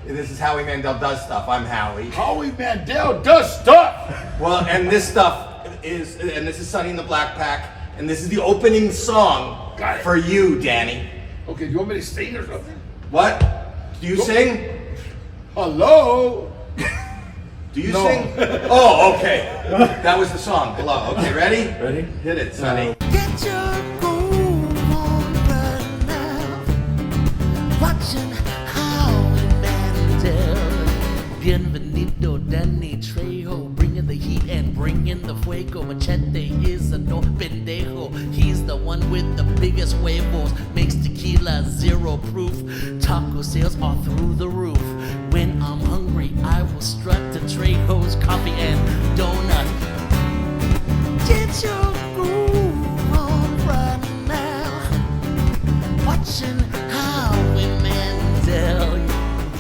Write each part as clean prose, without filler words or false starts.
This is Howie Mandel Does Stuff. I'm Howie. Howie Mandel Does Stuff! Well, and this is Sonny in the Black Pack, and this is the opening song for you, Danny. Okay, do you want me to sing or something? What? Do you sing? Hello? Do you sing? Oh, okay. That was the song. Hello. Okay, ready? Ready? Hit it, Sonny. Get your groove on right now. Watching Howie Mandel. Bienvenido, Danny Trejo. Bringing the heat and bringing the fuego. Machete is a no pendejo. He's the one with the biggest huevos. Makes tequila zero proof. Taco sales are through the roof. When I'm hungry, I will strut to Trejo's coffee and donut. Get your groove on right now. Watching Howie Mandel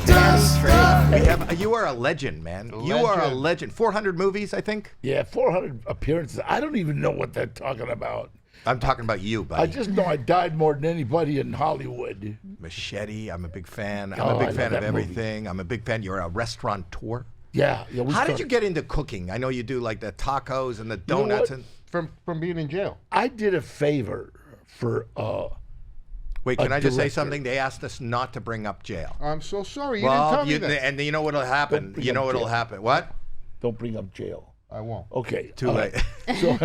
Does Stuff. You are a legend, man. You are a legend. 400 movies, I think. Yeah, 400 appearances. I don't even know what they're talking about. I'm talking about you, buddy. I just know I died more than anybody in Hollywood. Machete. I'm a big fan. Oh, I'm a I big fan love of that movie. everything. I'm a big fan. You're a restaurateur. Yeah. How did you get into cooking? I know you do like the tacos and the donuts and. From being in jail. I did a favor for Wait, can I just say director. something? They asked us not to bring up jail. I'm so sorry. You didn't tell me that. And you know what'll happen? Don't bring You know up what'll jail. happen? What? don't bring up jail. I won't. Okay. Too all late. right. So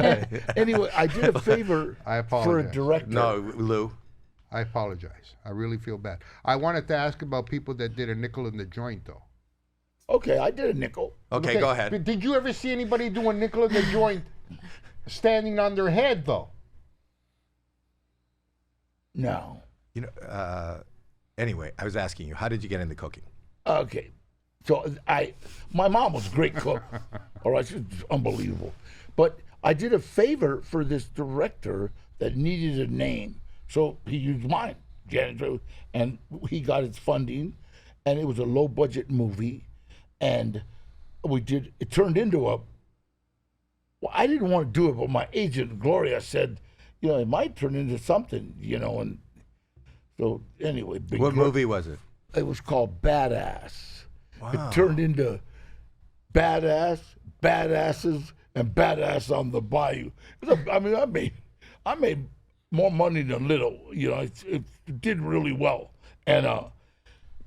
anyway, I did a favor I for a apologize. director. No, Lou. I apologize. I really feel bad. I wanted to ask about people that did a nickel in the joint, though. Okay, I did a nickel. Okay, go ahead. But did you ever see anybody do a nickel in the joint standing on their head, though? No. You know. Anyway, I was asking you, how did you get into cooking? Okay. So my mom was a great cook. All right, she was unbelievable. But I did a favor for this director that needed a name. So he used mine, Janet Trejo, and he got its funding, and it was a low budget movie. And it turned into well, I didn't want to do it, but my agent, Gloria, said, it might turn into something, and so anyway. What movie was it? It was called Badass. Wow. It turned into Badass, Badasses, and Badass on the Bayou. I made more money than little. It did really well. And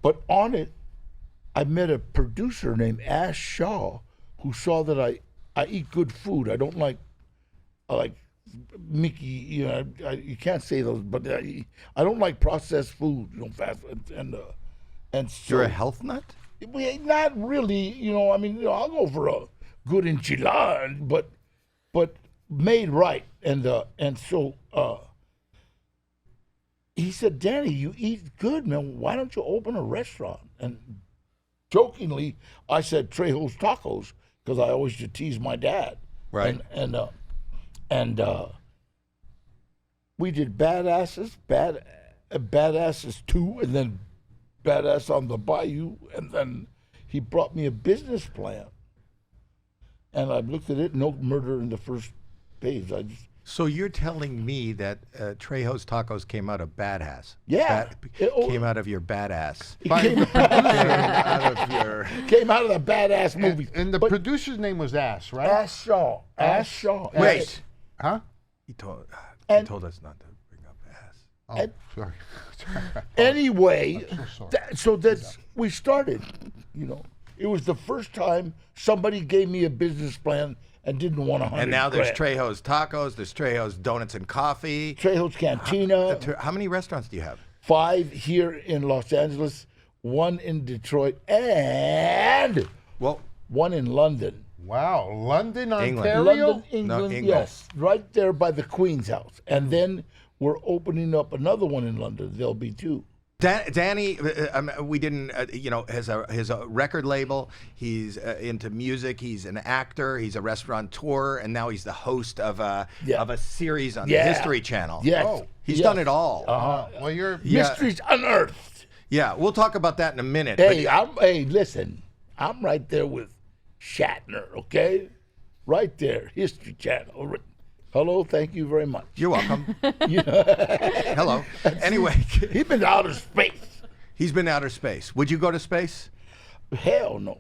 but on it, I met a producer named Ash Shaw, who saw that I eat good food. I like Mickey. You can't say those, but I don't like processed food. Fast and so, You're a health nut? Not really, I'll go for a good enchilada, but made right. And so he said, Danny, you eat good, man. Why don't you open a restaurant? And jokingly, I said Trejo's Tacos because I always used to tease my dad. Right. And we did Badasses 2, and then Badass on the Bayou, and then he brought me a business plan, and I looked at it. No murder in the first page. So you're telling me that Trejo's Tacos came out of Badass? Yeah. Came out of your badass. Came out of the Badass movie. And the producer's name was Ass, right? Ash Shaw. Ash Shaw. Wait. Huh? He told us not to bring up ass. Oh, sorry. Anyway, so sorry. we started. It was the first time somebody gave me a business plan and didn't want $100. And now there's grand. Trejo's Tacos, there's Trejo's Donuts and Coffee. Trejo's Cantina. How many restaurants do you have? 5 here in Los Angeles, 1 in Detroit, and 1 in London. Wow, London, England. Ontario? London, England, yes, right there by the Queen's House. And then we're opening up another one in London. There'll be 2. Danny, we didn't, has a record label. He's into music. He's an actor. He's a restaurateur, and now he's the host of a series on the History Channel. Yes. Oh. He's done it all. Well, you're... Mysteries Unearthed. Yeah, we'll talk about that in a minute. Hey, listen, I'm right there with Shatner, okay? Right there, History Channel. Hello, thank you very much. You're welcome. Hello. Anyway. He's been to outer space. He's been to outer space. Would you go to space? Hell no.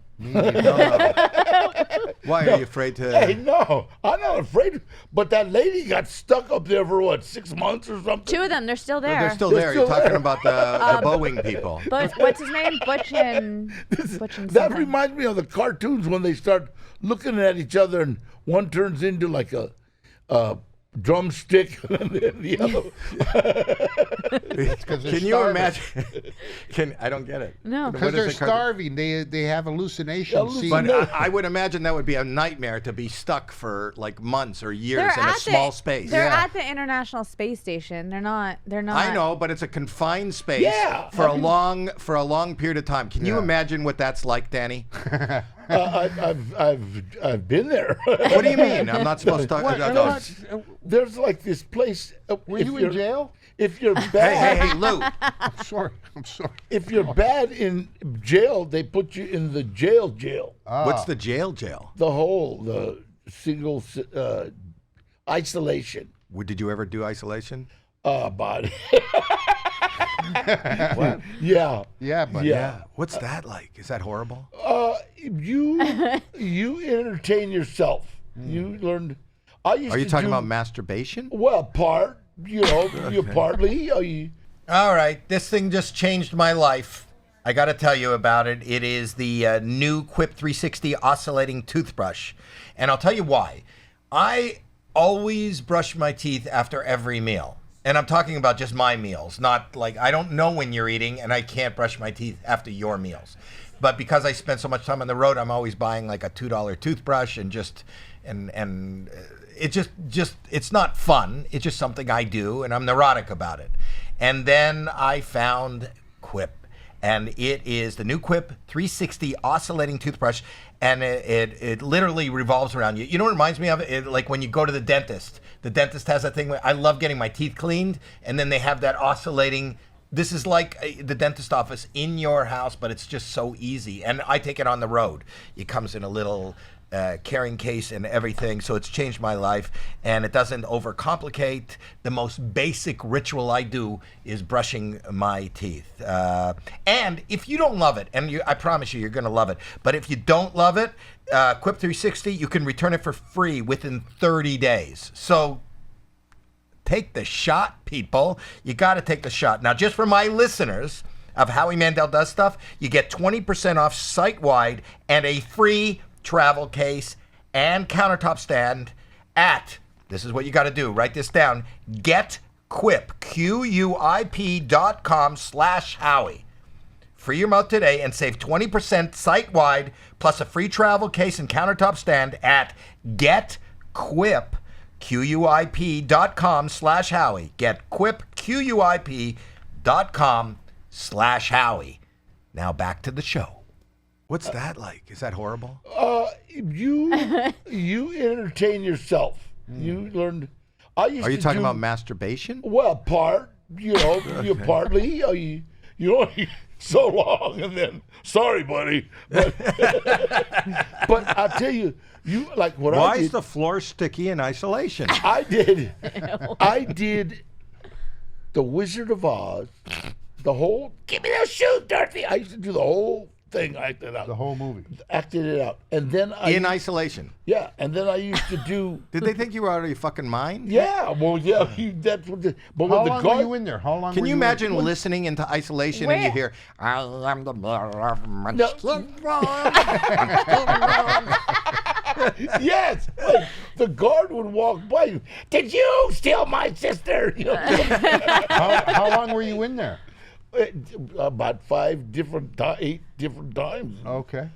Why are you afraid to? Hey, no, I'm not afraid. But that lady got stuck up there for what, 6 months or something? Two of them, they're still there. They're still They're there. still You're talking there. about the Boeing people. But what's his name? Butch and That something. reminds me of the cartoons when they start looking at each other and one turns into like a drumstick and then the other. Can you imagine? I don't get it. No. What Because is they're it called? starving. They have hallucinations. See, But I would imagine that would be a nightmare to be stuck for like months or years They're in a at small space. They're Yeah. at the International Space Station. They're not. I know, but it's a confined space Yeah. for a long period of time. Can you Yeah. imagine what that's like, Danny? I've been there. What do you mean? I'm not supposed to talk What? about There's like this place. Were if you in you're- jail? If you're Hey, bad, hey, Lou. I'm sorry. if you're bad in jail, they put you in the jail. What's the jail? The single isolation. Did you ever do isolation? Body. Yeah. Yeah, but Yeah. What's that like? Is that horrible? You entertain yourself. You learn. I used Are you to talking do- about masturbation? Well, you partly. All right, this thing just changed my life. I got to tell you about it. It is the new Quip 360 oscillating toothbrush. And I'll tell you why. I always brush my teeth after every meal. And I'm talking about just my meals, not like I don't know when you're eating and I can't brush my teeth after your meals. But because I spend so much time on the road, I'm always buying like a $2 toothbrush and it just it's not fun. It's just something I do and I'm neurotic about it. And then I found Quip. And it is the new Quip 360 oscillating toothbrush, and it literally revolves around you. You know what it reminds me of? Like when you go to the dentist. The dentist has that thing where I love getting my teeth cleaned, and then they have that oscillating. This is like the dentist office in your house, but it's just so easy. And I take it on the road. It comes in a little carrying case and everything, so it's changed my life, and it doesn't overcomplicate. The most basic ritual I do is brushing my teeth. And if you don't love it, and I promise you're going to love it, but if you don't love it, Quip 360, you can return it for free within 30 days. So take the shot, people. You got to take the shot. Now, just for my listeners of Howie Mandel Does Stuff, you get 20% off site-wide and a free travel case and countertop stand at, this is what you got to do, write this down, getquip, QUIP.com/Howie. Free your mouth today and save 20% site-wide plus a free travel case and countertop stand at getquip, QUIP.com/Howie. GetQuip, QUIP.com/Howie. Now back to the show. What's that like? Is that horrible? You entertain yourself. You learn. Are you talking about masturbation? Well, you partly. You so long, and then sorry, buddy. But, but I'll tell you, like what Why I did. is the floor sticky in isolation? I did the Wizard of Oz, the whole. Give me those shoes, Dorothy. I used to do the whole thing. I acted out. the whole movie. Acted it out, and then In isolation. yeah, and then I used to do. Did they think you were out of your fucking mind? Yeah, well, yeah, that's what. But How when the long guard, were you in there? How long? Can were you in- imagine listening into isolation and you Where- hear, I am the Yes, like, the guard would walk by you. Did you steal my sister? You know, How long were you in there? about 8 different times. Okay.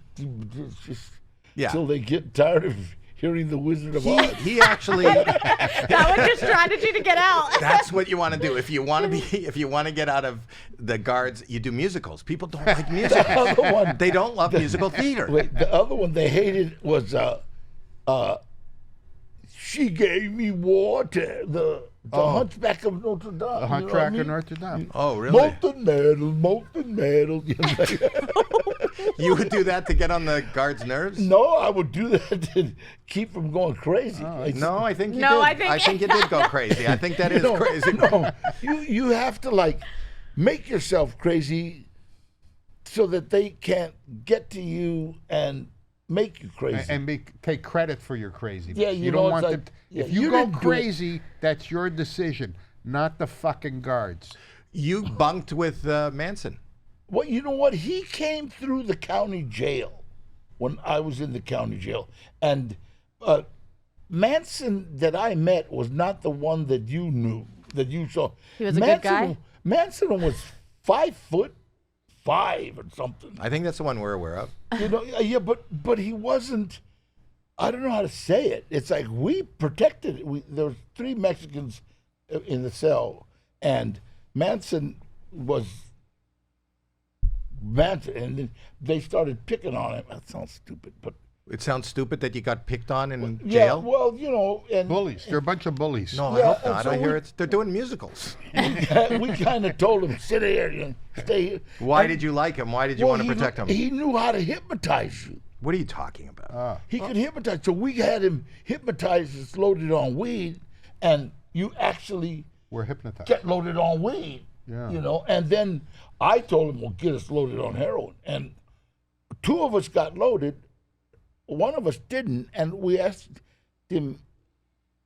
Just Yeah. till they get tired of hearing the Wizard of Oz. He actually, That was your strategy to get out. that's what you want to do. If you want to get out of the guards, you do musicals. People don't like musicals. The other one, They don't love musical theater. wait, the other one they hated was She Gave Me Water. The Hunchback of Notre Dame. The Hunchback of Notre Dame. Oh, really? Molten metal. You know, You would do that to get on the guards' nerves? no, I would do that to keep from going crazy. No, I think you No, did. I think- you did go crazy. I think that is No, crazy. no, you have to like make yourself crazy so that they can't get to you and make you crazy. And take credit for your craziness. Yeah, you know, don't want it's them. like, yeah, If you you go didn't do it. crazy, that's your decision, not the fucking guards. You bunked with Manson. Well, you know what? He came through the county jail when I was in the county jail. And Manson that I met was not the one that you knew, that you saw. He was a good guy? Manson was 5'5" or something. I think that's the one we're aware of. You know, yeah, but he wasn't. I don't know how to say it. It's like we protected it. There was 3 Mexicans in the cell, and Manson was Manson, and then they started picking on him. That sounds stupid, but It sounds stupid that you got picked on in yeah. jail. Well, you know, and Bullies. They're a bunch of bullies. No, I Yeah, hope and not. so I hear we- it's they're doing musicals. we kind of told him, sit here, you know, stay here. Why And- did you like him? Why did you well, want to protect him? He knew how to hypnotize you. What are you talking about? He could hypnotize. So we had him hypnotized, it's loaded on weed, and you actually We're hypnotized. get loaded on weed. Yeah. You know, and then I told him, well, get us loaded on heroin. And 2 of us got loaded, 1 of us didn't, and we asked him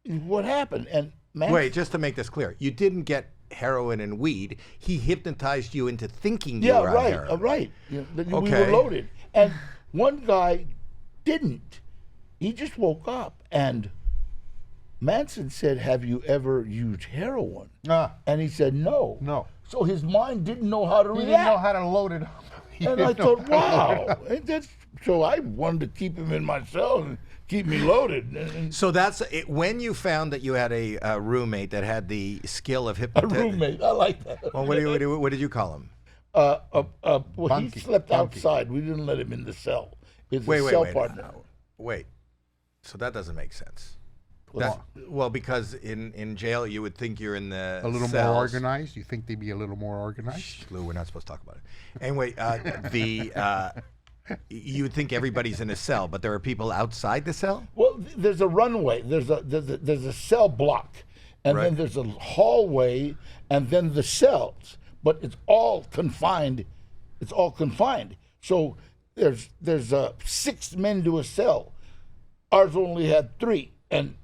what happened. And man, Wait, just to make this clear, you didn't get heroin and weed. He hypnotized you into thinking you yeah, were on right, heroin. right. You know, that we Okay. were loaded. And one guy didn't. He just woke up, and Manson said, have you ever used heroin? Ah, And he said, no. no. So his mind didn't know how to He react. didn't know how to load it up. He And I didn't know thought, how to load it wow. up. And that's, so I wanted to keep him in my cell and keep me loaded. And So that's it. When you found that you had a roommate that had the skill of a hypnotism. roommate, I like that. Well, what did you call him? Well, Bunky, he slept Bunky. outside. We didn't let him in the cell. His Wait, cell wait. partner. Wait. So that doesn't make sense. Well, Well, because in jail you would think you're in the A little cells. more organized? You think they'd be a little more organized? Shh, Lou, we're not supposed to talk about it. Anyway, you would think everybody's in a cell, but there are people outside the cell. Well, there's a runway. There's a cell block, and Right. then there's a hallway, and then the cells. But it's all confined. It's all confined. So there's 6 men to a cell. Ours only had 3, and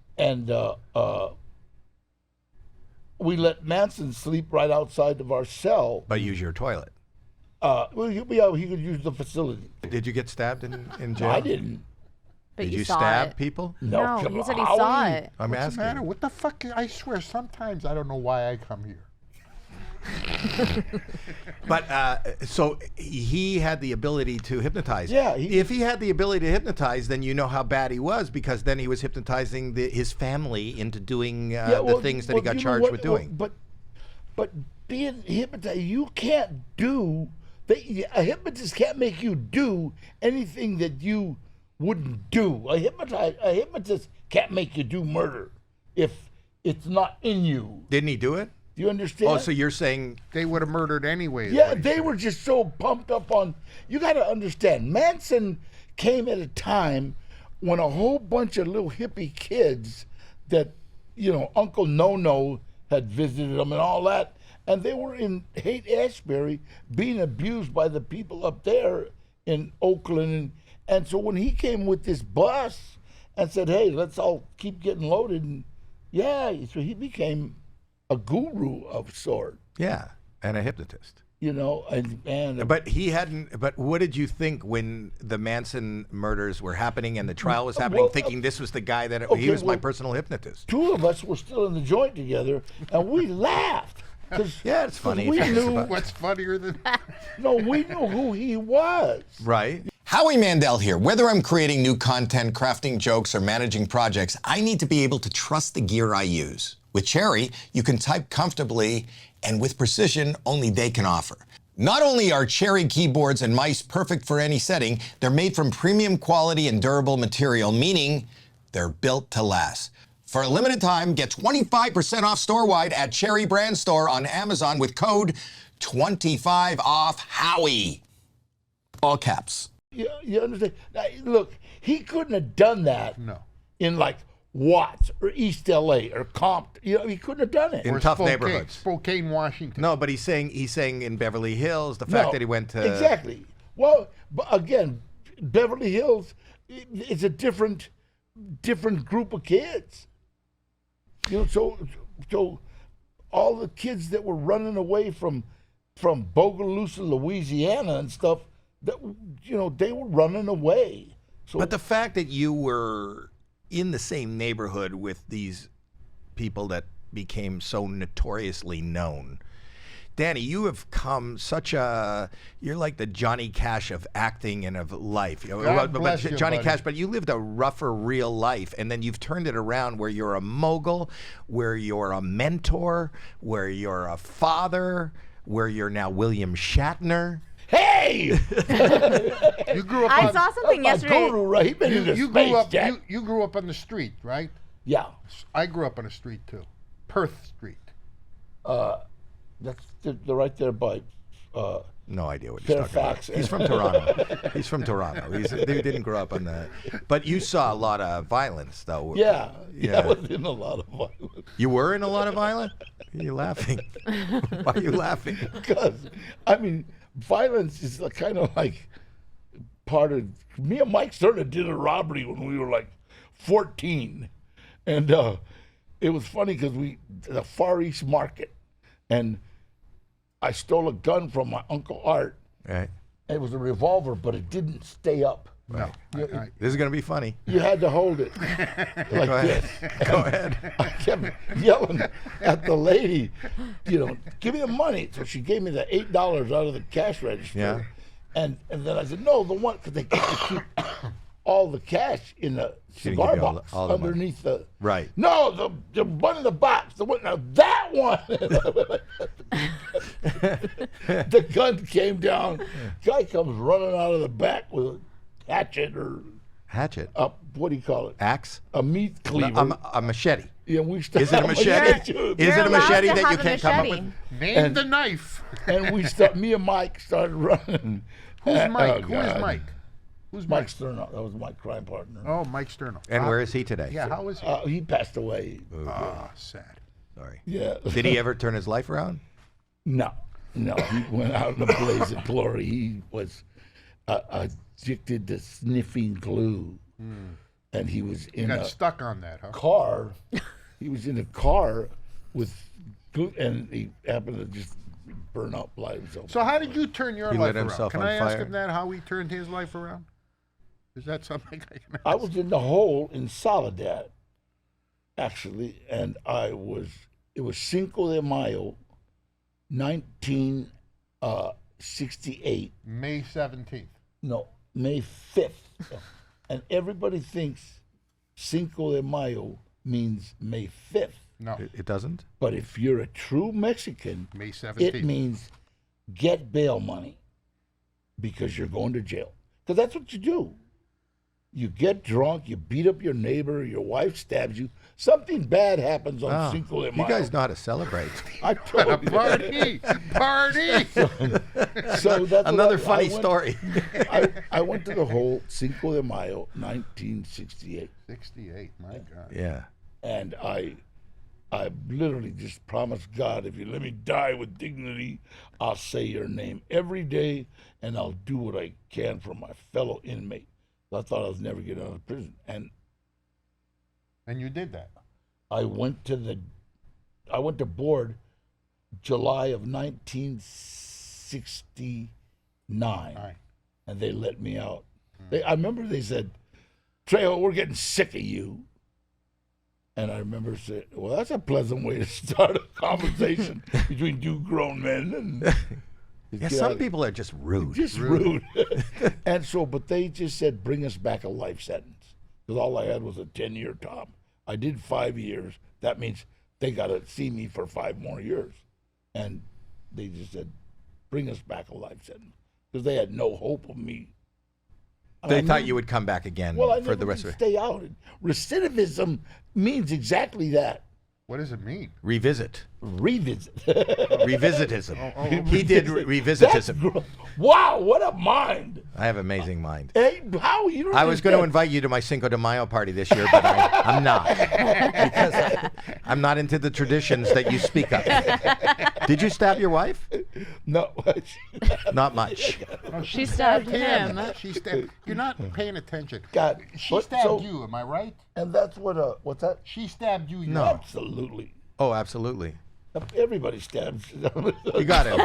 we let Manson sleep right outside of our cell. But use your toilet. Well, he could use the facility. Did you get stabbed in jail? I didn't. But Did you you saw stab it. people? No, come he on, said he saw Howie. it. I'm What's the asking. matter? What the fuck? I swear, sometimes I don't know why I come here. But so he had the ability to hypnotize. Yeah, if he had the ability to hypnotize, then you know how bad he was, because then he was hypnotizing his family into doing the things that he got you know charged what? with doing. But being hypnotized, you can't do. A hypnotist can't make you do anything that you wouldn't do. A hypnotist can't make you do murder if it's not in you. Didn't he do it? Do you understand? Oh, so you're saying They would have murdered anyway. is Yeah, what he they said. were just so pumped up on. You got to understand, Manson came at a time when a whole bunch of little hippie kids that, you know, Uncle No-No had visited them and all that, and they were in Haight-Ashbury being abused by the people up there in Oakland. And so when he came with this bus and said, hey, let's all keep getting loaded, and yeah, so he became a guru of sort. yeah, and a hypnotist. You know, and But he hadn't. But what did you think when the Manson murders were happening and the trial was happening? Well, thinking this was the guy that he okay, was my well- personal hypnotist. 2 of us were still in the joint together, and we laughed. 'Cause- Yeah, it's funny. 'cause we if you think knew, about it. What's funnier than we knew who he was. Right. Howie Mandel here. Whether I'm creating new content, crafting jokes, or managing projects, I need to be able to trust the gear I use. With Cherry, you can type comfortably and with precision only they can offer. Not only are Cherry keyboards and mice perfect for any setting, they're made from premium quality and durable material, meaning they're built to last. For a limited time, get 25% off store-wide at Cherry Brand Store on Amazon with code 25OFF-HOWIE. All caps. You understand? Now, look, he couldn't have done that no? in like Watts or East LA or Compton. You know, he couldn't have done it. In Or tough Spokane, neighborhoods. Spokane, Washington. No, but he's saying in Beverly Hills, the fact No, that he went to exactly. Well, but again, Beverly Hills is a different group of kids. You know, so all the kids that were running away from Bogalusa, Louisiana, and stuff, that they were running away. So, But the fact that you were in the same neighborhood with these people that became so notoriously known, Danny, you have come you're like the Johnny Cash of acting and of life. You know, God bless you, Johnny buddy. Cash, but you lived a rougher real life, and then you've turned it around where you're a mogul, where you're a mentor, where you're a father, where you're now William Shatner. hey, You grew up I on, saw something my yesterday. guru, right? He been in the you space grew up jet. you grew up on the street, right? Yeah, I grew up on a street too. Perth Street. that's they're right there by. No idea what he's talking Fairfax. about. He's from Toronto. He's from Toronto. He didn't grow up on that. But you saw a lot of violence, though. Yeah, Yeah. I was in a lot of violence. You were in a lot of violence? Why are you laughing? Why are you laughing? Because, I mean, violence is kind of like part of. Me and Mike sort of did a robbery when we were like 14. And it was funny because the Far East Market, and I stole a gun from my Uncle Art. Right. It was a revolver, but it didn't stay up. No. This is going to be funny. You had to hold it like Go ahead. this. Go ahead. I kept yelling at the lady, give me the money. So she gave me the $8 out of the cash register. Yeah. And then I said, no, the one, because they get to keep all the cash in the She didn't cigar give you all box the money. underneath the. Right. No, the one in the box. The one, now that one. The gun came down. Guy comes running out of the back with a hatchet or Hatchet. what do you call it? Axe. A meat cleaver. A machete. Yeah, we Is it a machete? You're Is it a allowed machete to that you have a can't come up machete. with? Name the knife. And me and Mike started running. Who's Mike? Oh, Who is God. Mike? Who's Mike Mike? Sterno. That was my crime partner. Oh, Mike Sterno. And where is he today? Yeah, how is he? He passed away. Ah, sad. Sorry. Yeah. Did he ever turn his life around? No. He went out in a blaze of glory. He was addicted to sniffing glue. And he was in Got a stuck on that, huh? car. He was in a car with glue, and he happened to just burn up, light himself. So how did you turn your He life lit around? himself Can on I ask fire? him that, how he turned his life around? Is that something I can ask? I was in the hole in Soledad, actually, and it was Cinco de Mayo, 1968. May 17th. No, May 5th. And everybody thinks Cinco de Mayo means May 5th. No, It doesn't? But if you're a true Mexican, May 17th. it means get bail money because you're going to jail. Because that's what you do. You get drunk, you beat up your neighbor, your wife stabs you. Something bad happens on Oh, Cinco de you Mayo. guys know how to celebrate. I told you. Party! Party! So that's Another what funny I went- story. I went to the whole Cinco de Mayo, 1968, 68, my God. Yeah. and I literally just promised God, if you let me die with dignity, I'll say your name every day, and I'll do what I can for my fellow inmate. I thought I was never getting out of prison, and And you did that. I went to board July of 1969. Aye. And they let me out. I remember they said, Trejo, we're getting sick of you. And I remember saying, well, that's a pleasant way to start a conversation between two grown men. And Yeah, some people are just rude. just rude. And so, but they just said, bring us back a life sentence. Because all I had was a 10-year term. I did 5 years. That means they got to see me for 5 more years. And they just said, bring us back a life sentence. Because they had no hope of me. And They I thought never- you would come back again well, I for never the rest did of it. stay out. Recidivism means exactly that. What does it mean? Revisit. revisit. Revisitism. He did revisitism. Wow, what a mind! I have amazing mind. Hey, how you? I was going to invite you to my Cinco de Mayo party this year, but I'm not. Because I'm not into the traditions that you speak of. Did you stab your wife? No. Not much. No, She stabbed him. She stabbed. You're not paying attention. God, She but stabbed so- you. Am I right? And that's what. What's that? She stabbed you. No. Absolutely. Oh, absolutely. Everybody stabs. You got it.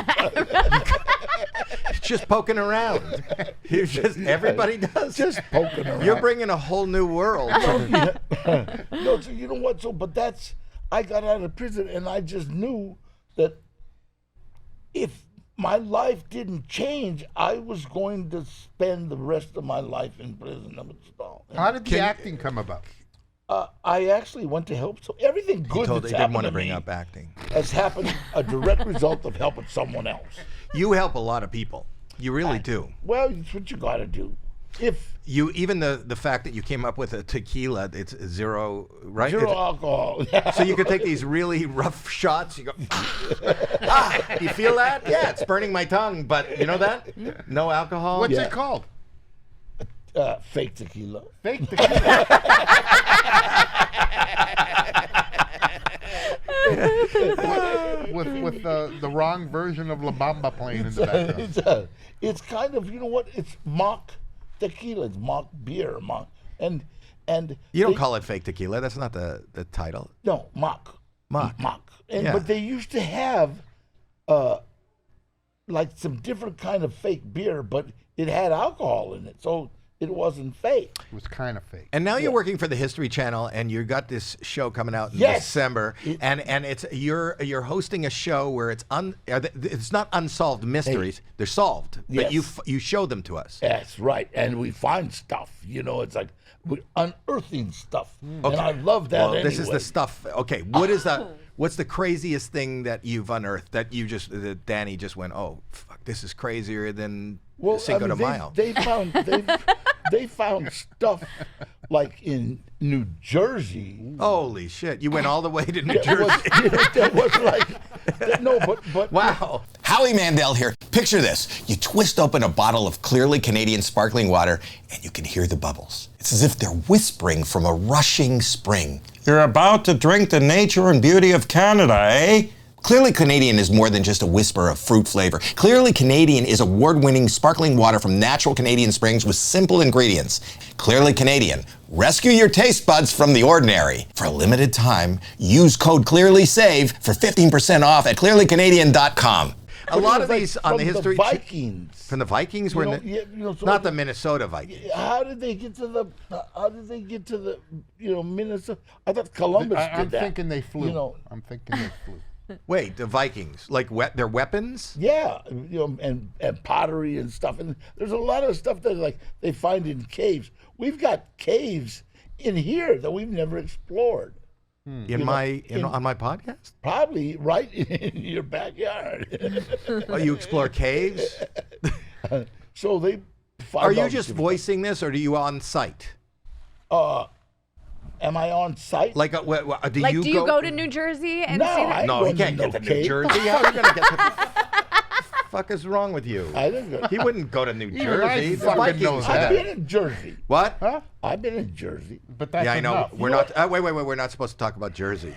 Just poking around. You just everybody does. Just poking around. You're bringing a whole new world. No, so you know what? So, but that's I got out of prison, and I just knew that if my life didn't change, I was going to spend the rest of my life in prison. How did the acting come about? I actually went to help. So everything He good told that's he didn't happened want to to bring me up acting. has happened a direct result of helping someone else. You help a lot of people. You really do. Well, it's what you got to do. If You even the fact that you came up with a tequila, it's zero, right? zero alcohol, So you could take these really rough shots. You go, do you feel that? Yeah, it's burning my tongue, but you know that? No alcohol. What's Yeah. it called? fake tequila. Fake tequila. with the wrong version of La Bamba playing in the background. It's kind of, you know what? It's mock tequila. It's mock beer. And You don't they- call it fake tequila. That's not the title. No, mock. Mock. And Yeah. but they used to have like some different kind of fake beer, but it had alcohol in it, so it wasn't fake. It was kind of fake. And now you're working for the History Channel, and you got this show coming out in Yes. December, and it's you're hosting a show where it's not unsolved mysteries; they're solved, but Yes. you show them to us. That's right. And we find stuff, you know, it's like we're unearthing stuff. Okay. And I love that Well, this is anyway. the stuff. Okay, what's the craziest thing that you've unearthed that that Danny just went, oh, fuck, this is crazier than Cinco de Mayo? They found stuff like in New Jersey. Holy shit! You went all the way to New That Jersey. was like no, but Wow. Howie Mandel here. Picture this. You twist open a bottle of clearly Canadian sparkling water and you can hear the bubbles. It's as if they're whispering from a rushing spring. You're about to drink the nature and beauty of Canada, eh? Clearly Canadian is more than just a whisper of fruit flavor. Clearly Canadian is award-winning sparkling water from natural Canadian springs with simple ingredients. Clearly Canadian. Rescue your taste buds from the ordinary. For a limited time, use code ClearlySAVE for 15% off at clearlycanadian.com. A lot of like these on from the History Vikings. from the Vikings were You know, in the, yeah, you know, so not the Minnesota Vikings. How did they get to the Minnesota? I thought Columbus I'm did that. thinking they flew. You know, I'm thinking they flew. Wait, the Vikings, like their weapons? yeah, you know, and pottery and stuff. And there's a lot of stuff that like they find in caves. We've got caves in here that we've never explored. On my podcast? Probably right in your backyard. Oh, you explore caves? So they find Are you all just different- voicing this, or are you on site? Am I on site? Like, do Like, you do you go to New Jersey and No, see that? I- No, he Going can't to get no to New cave. Jersey. How are you gonna get to? Fuck is wrong with you? I didn't go. He wouldn't go to New Even I Jersey. The fucking Vikings know did. I've that. been in Jersey. What? Huh? I've been in Jersey. But that's Yeah, I know. enough. We're not. Wait. We're not supposed to talk about Jersey.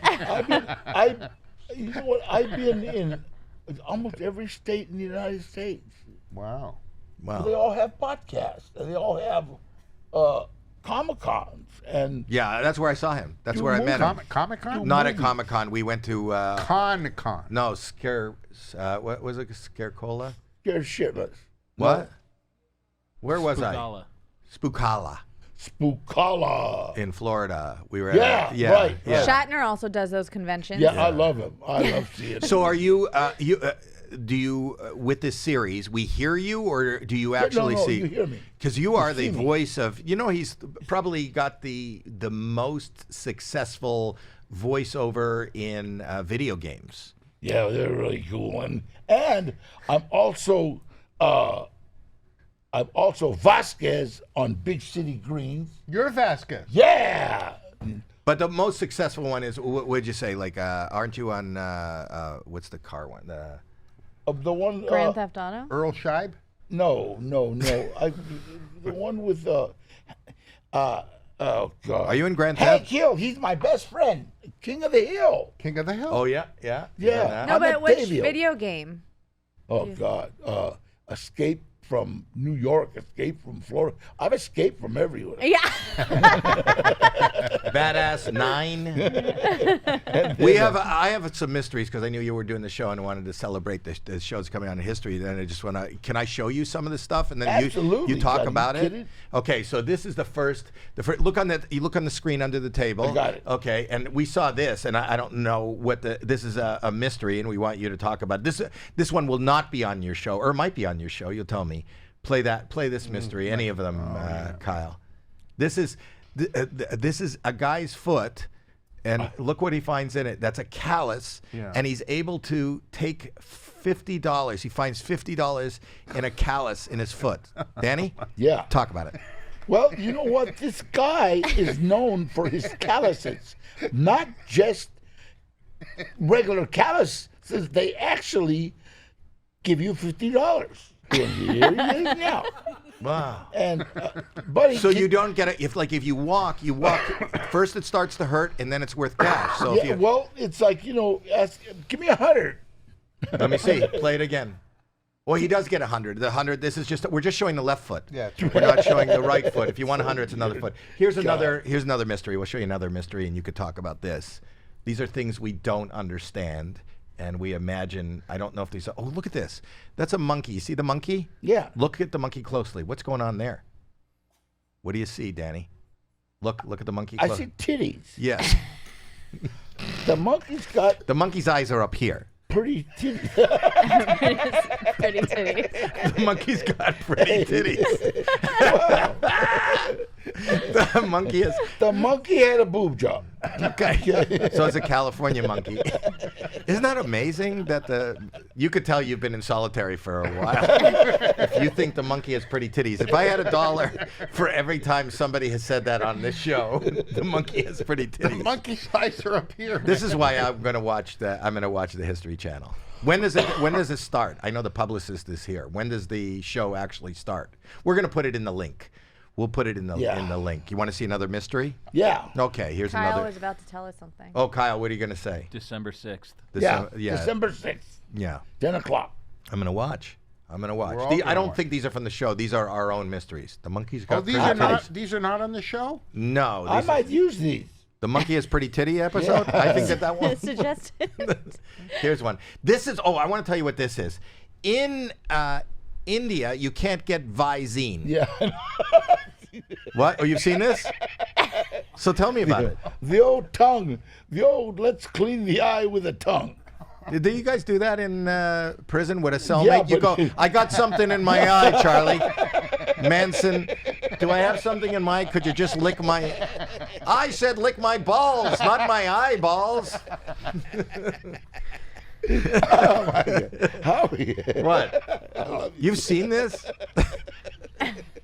You know what? I've been in almost every state in the United States. Wow. They Wow. all have podcasts, and they all have Comic-Cons, and Yeah, that's where I saw him. That's Do where I met him. Comic-Con? Not at Comic Con. We went to Con-Con. no Scare. What was it? Scarecola? they're shitless. What? Where was I? Spookala. Spookala Spookala. in Florida. We were Yeah, at, right, Yeah. Shatner also does those conventions. Yeah, I love him. I love seeing him. So are you? Do you with this series? We hear you, or do you actually no, see? you hear me. Because you are the see me. voice of. You know, he's probably got the most successful voiceover in video games. Yeah, they're really cool. And I'm also Vasquez on Big City Greens. You're Vasquez. Yeah. But the most successful one is, would you say, like, aren't you on, what's the car one? Of the one. Grand Theft Auto? Earl Scheib? No. The one with. Oh God. Are you in Grand Hank Theft? Hill. He's my best friend. King of the Hill. King of the Hill. Oh, yeah, yeah. Yeah. No, but which Octavio. video game? Oh God. Escape from New York. Escape from Florida. I've escaped from everywhere. Yeah. Badass 9. I have some mysteries because I knew you were doing the show and I wanted to celebrate the show's coming out in history. Then I just want to, can I show you some of this stuff and then Absolutely. you talk Are you about it? kidding? Okay, so this is the first. Look on that. You look on the screen under the table. I got it. Okay, and we saw this, and I don't know what this is a mystery, and we want you to talk about it. This one will not be on your show, or it might be on your show. You'll tell me. Play this mystery. Any of them, Kyle. This is a guy's foot, and look what he finds in it. That's a callus, and he's able to take $50. He finds $50 in a callus in his foot. Danny? Yeah. Talk about it. Well, you know what? This guy is known for his calluses, not just regular calluses. They actually give you $50. And here he is now. Wow. And buddy, So you don't get it if you walk. First it starts to hurt, and then it's worth cash. So if yeah, you, well, it's like give me 100. let me see. Play it again. Well, he does get 100. The 100. This is we're just showing the left foot. Yeah. We're not showing the right foot. If you want 100, it's another foot. Here's another mystery. We'll show you another mystery, and you could talk about this. These are things we don't understand, and we imagine. I don't know if these are. Oh, look at this. That's a monkey. You see the monkey? Yeah. Look at the monkey closely. What's going on there? What do you see, Danny? Look at the monkey. I see titties. Yes. The monkey's got The monkey's eyes are up here. pretty titties. Pretty titties. The monkey's got pretty titties. The monkey is. The monkey had a boob job. Okay. So it's a California monkey. Isn't that amazing that you could tell you've been in solitary for a while if you think the monkey has pretty titties. If I had $1 for every time somebody has said that on this show, the monkey has pretty titties. The monkey's eyes are up here. This is why I'm going to watch the History Channel. When does it start? I know the publicist is here. When does the show actually start? We're going to put it in the link. We'll put it in the link. You want to see another mystery? Yeah. Okay, here's Kyle another. was about to tell us something. Oh, Kyle, what are you going to say? December 6th. December 6th, Yeah. 10 o'clock. I'm going to watch. We're all I gonna don't watch. think these are from the show. These are our own mysteries. The monkey's got Oh, these pretty are not. titties. These are not on the show. No. I these- might use these. the monkey has pretty titty episode? Yeah. I think that one. Suggested. Here's one. This is. Oh, I want to tell you what this is. In India, you can't get Visine. Yeah. What? Oh, you've seen this? So tell me about it. The old tongue. The old let's clean the eye with a tongue. Did you guys do that in prison with a cellmate? Yeah, You but- go, I got something in my eye, Charlie. Manson, do I have something in my eye? Could you just lick my... I said lick my balls, not my eyeballs. Oh my God. Howie. What? You've seen this?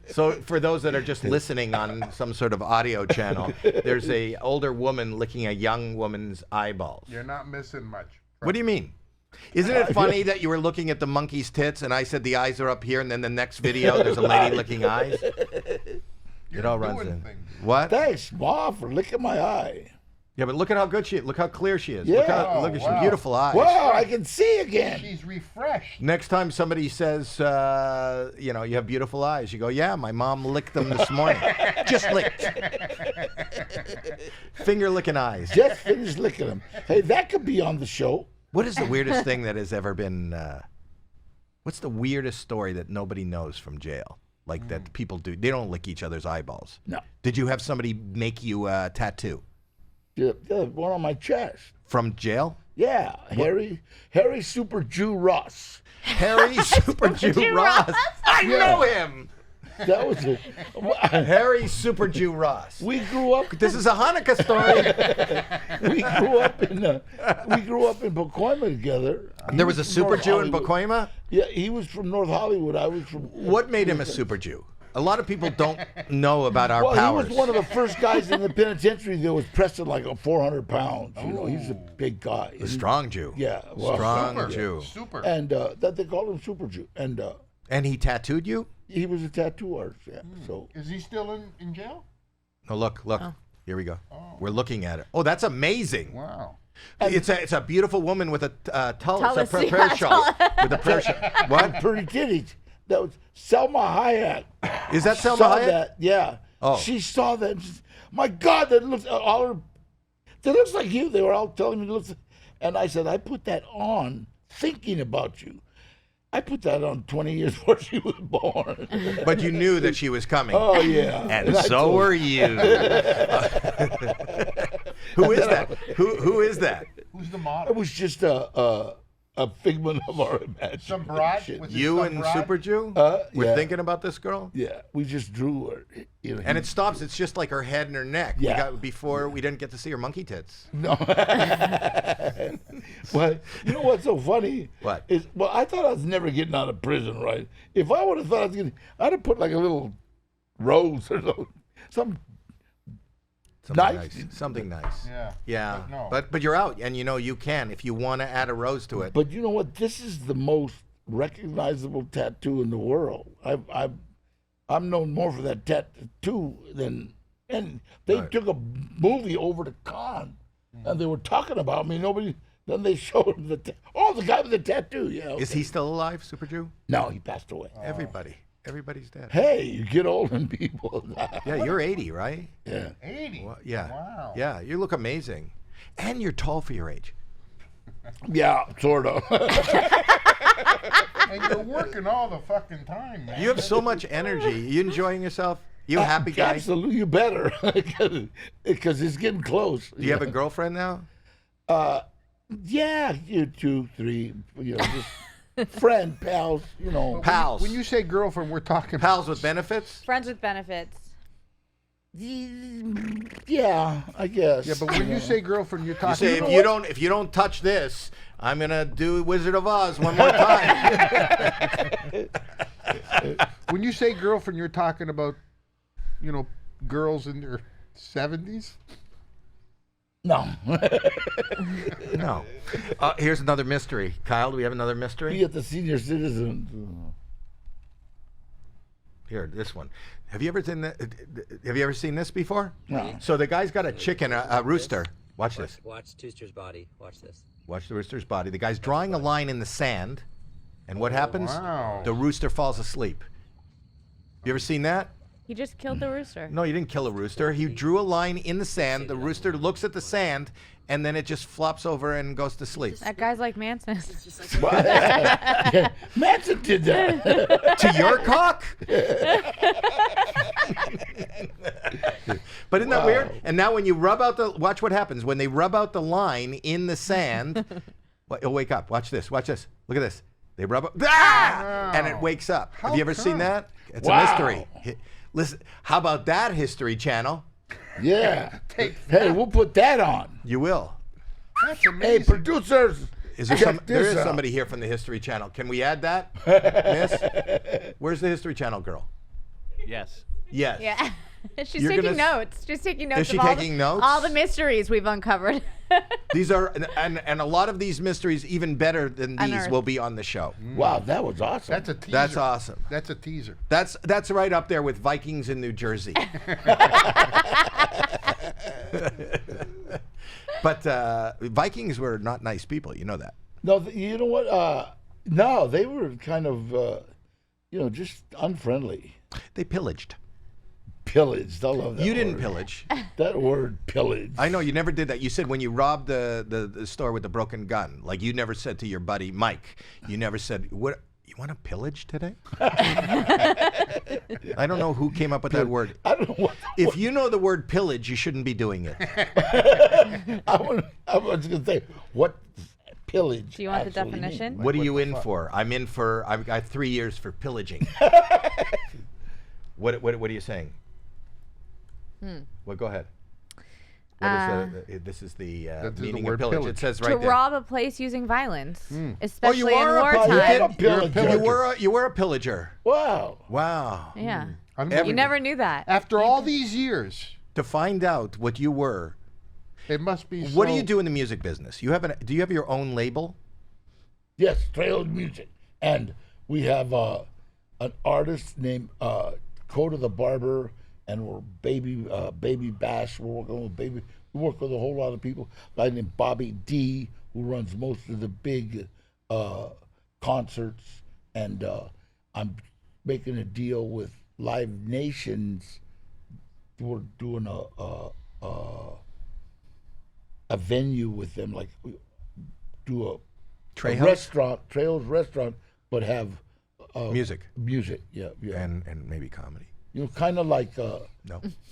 So for those that are just listening on some sort of audio channel, there's a older woman licking a young woman's eyeballs. You're not missing much. What do you mean? Isn't it funny that you were looking at the monkey's tits and I said the eyes are up here and then the next video there's a lady licking eyes? It all runs doing in. things. What? Thanks, Ma, for licking my eye. Yeah, but look at how good she is. Look how clear she is. Yeah. Look at Wow. some beautiful eyes. Wow, I can see again. She's refreshed. Next time somebody says, you have beautiful eyes, you go, yeah, my mom licked them this morning. Just licked. Finger licking eyes. Just finished licking them. Hey, that could be on the show. What is the weirdest thing that has ever been, what's the weirdest story that nobody knows from jail? Like that people do. They don't lick each other's eyeballs. No. Did you have somebody make you a tattoo Yeah, one on my chest. from jail? Yeah, Harry Super Jew Ross. Harry Super Jew Ross. I know him. That was it. Harry Super Jew Ross. We grew up. This is a Hanukkah story. We grew up in Pacoima together. There was a He from Super North Jew in Hollywood. Pacoima? Yeah, he was from North Hollywood. I was from. What made him a Super Jew? A lot of people don't know about our Well, powers. he was one of the first guys in the penitentiary that was pressing like 400 pounds. You know, he's a big guy. A strong Jew. Yeah, well, Strong Super. Jew. Super. And that they called him Super Jew. And And he tattooed you? he was a tattoo artist. Yeah. So Is he still in jail? Oh, look. Here we go. We're looking at it. Oh, that's amazing. Wow. It's a beautiful woman with a Tallis, prayer yeah, shawl. With a prayer shawl. What? pretty titties. That was Selma Hayek. Is that Selma saw Hayek? that. Yeah. Oh. She saw that. And she's, my God, that looks that looks like you. They were all telling me it looks. And I said, I put that on thinking about you. I put that on 20 years before she was born. But you knew that she was coming. Oh yeah. And I so told- were you. Who is that? Who is that? Who's the It model? was just a figment of our imagination. Some broad with You some and broad? Super Jew were yeah. thinking about this girl? Yeah, we just drew her. You know, And it stops. It's just like her head and her neck. Yeah. Before we didn't get to see her monkey tits. No. But you know what's so funny? What? Is I thought I was never getting out of prison, right? If I would have thought I was getting, I'd have put like a little rose or some Something Nice. nice. Something nice. Yeah. Yeah. No. But you're out, and you know you can if you want to add a rose to it. But you know what? This is the most recognizable tattoo in the world. I'm known more for that tattoo than. And they Right. took a movie over to Cannes, and they were talking about me. Nobody. Then they showed him the the guy with the tattoo. Yeah. Is he still alive, Super Jew? No, he passed away. Everybody's dead. Hey, you get old and people. Yeah, you're 80, right? Yeah. 80. Well, yeah. Wow. Yeah, you look amazing, and you're tall for your age. Yeah, sort of. And you're working all the fucking time, man. You have so much energy. You enjoying yourself? You a happy guy? Absolutely, you better, because it's getting close. Do you have a girlfriend now? Yeah, you 2, 3, just friend, pals, Pals. When you say girlfriend, we're talking Pals with benefits? Friends with benefits. Yeah, I guess. Yeah, but when you say girlfriend, you're You talking. say if you don't touch this, I'm gonna do Wizard of Oz one more time. When you say girlfriend, you're talking about, girls in their 70s. No. No. Here's another mystery. Kyle, do we have another mystery? Be at the senior citizen. Here, this one. Have you ever seen this before? No. So the guy's got a chicken, a rooster. Watch this. Watch Tooster's body. Watch this. Watch the rooster's body. The guy's drawing a line in the sand, and what happens? wow. The rooster falls asleep. You ever seen that? He just killed the rooster. No, he didn't kill a rooster. He drew a line in the sand. The rooster looks at the sand, and then it just flops over and goes to sleep. That guy's like Manson. Manson did that. To your cock? But isn't that weird? And now when you rub out watch what happens. When they rub out the line in the sand, it'll wake up. Watch this. Watch this. Look at this. They rub up, and it wakes up. Have you ever seen that? It's a mystery. Listen, how about that, History Channel? Yeah. Hey, we'll put that on. You will. That's Hey, amazing. producers. Is there check there this is out. somebody here from the History Channel. Can we add that, Miss? Where's the History Channel girl? Yes. Yes. Yeah. She's You're taking gonna notes. She's taking notes. Is she of all taking the, notes? All the mysteries we've uncovered. These are and a lot of these mysteries, even better than these, Unearthed. will be on the show. Wow, that was awesome. That's a teaser. That's awesome. That's a teaser. That's right up there with Vikings in New Jersey. But Vikings were not nice people. You know that. No, you know what? No, they were kind of, just unfriendly. They pillaged. Pillaged. I love that You didn't word. pillage. That word, pillage. I know you never did that. You said when you robbed the store with the broken gun, like you never said to your buddy Mike, you never said, "What you want to pillage today?" I don't know who came up with that word. I don't know what. If you know the word pillage, you shouldn't be doing it. I was going to say, what pillage? Do you want the actually mean? definition? What are you in for? I've got 3 years for pillaging. What are you saying? Well, go ahead. This is the This is the meaning word of pillage. pillage. It says To right there. rob a place using violence, Oh, especially you in are a wartime. pillager. You were a pillager. Wow. Wow. Yeah. You never knew that. After all these years, To find out what you were. it must be. What do so- you do in the music business? You have do you have your own label? Yes, Trejo Music. And we have an artist named Coda the Barber, and we're Baby Bash. We're working with Baby. We work with a whole lot of people. A guy named Bobby D, who runs most of the big concerts. And I'm making a deal with Live Nations. We're doing a venue with them, like do a Trejo's? restaurant, Trejo's restaurant, but have Music. Music, yeah. And maybe comedy. You know, kind of like No.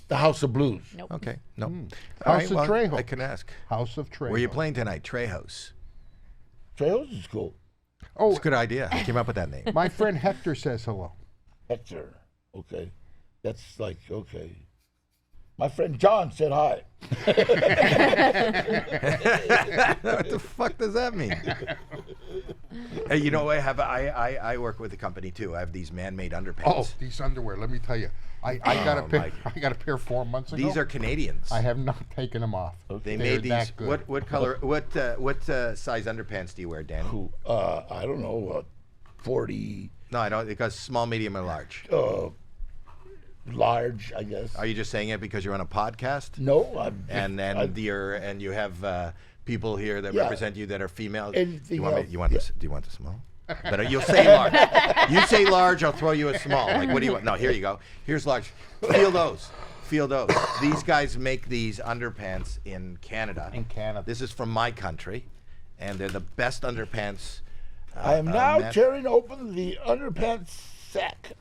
the House of Blues. Nope. Okay. No. House of Trejo. I can ask. House of Trejo. Where are you playing tonight? Trejo's. Trejo's is cool. Oh, It's a good idea. I came up with that name. my friend Hector says hello. Hector, okay. That's like, okay. My friend John said hi. What the fuck does that mean? Hey, you know, I work with a company too. I have these man-made underpants. Oh, these underwear. Let me tell you, I got a pair. Mike. I got a pair 4 months ago. These are Canadians. I have not taken them off. They They're made these. that good. What color? What size underpants do you wear, Danny? Who, I don't know, 40, No, I don't. Because small, medium, or large. large, I guess. Are you just saying it because you're on a podcast? No, And you have people here that Yeah. represent you that are female. Anything you want else, do you want the small? But you'll say large. You say large, I'll throw you a small. Like, what do you want? No, here you go. Here's large. Feel those. Feel those. These guys make these underpants in Canada. In Canada. This is from my country, and they're the best underpants. I am now man- tearing open the underpants sack.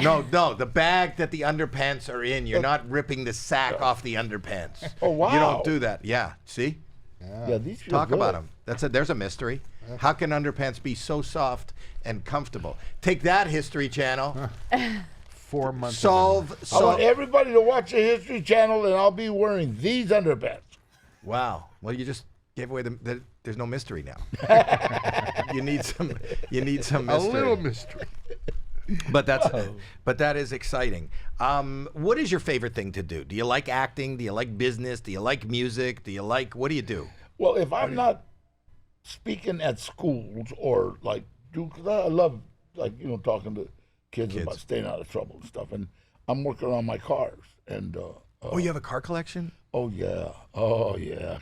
No, the bag that the underpants are in. You're not ripping the sack off the underpants. Oh, wow. You don't do that. Yeah. See? Yeah, these feel Talk good. about them. There's a mystery. How can underpants be so soft and comfortable? Take that, History Channel. 4 months ago. I want everybody to watch the History Channel, and I'll be wearing these underpants. Wow. Well, you just gave away there's no mystery now. You need some A mystery. little mystery. But that is exciting. What is your favorite thing to do? Do you like acting? Do you like business? Do you like music? What do you do? Well, if I'm not speaking at schools or like because I love talking to kids about staying out of trouble and stuff, and I'm working on my cars and Oh, you have a car collection? oh yeah,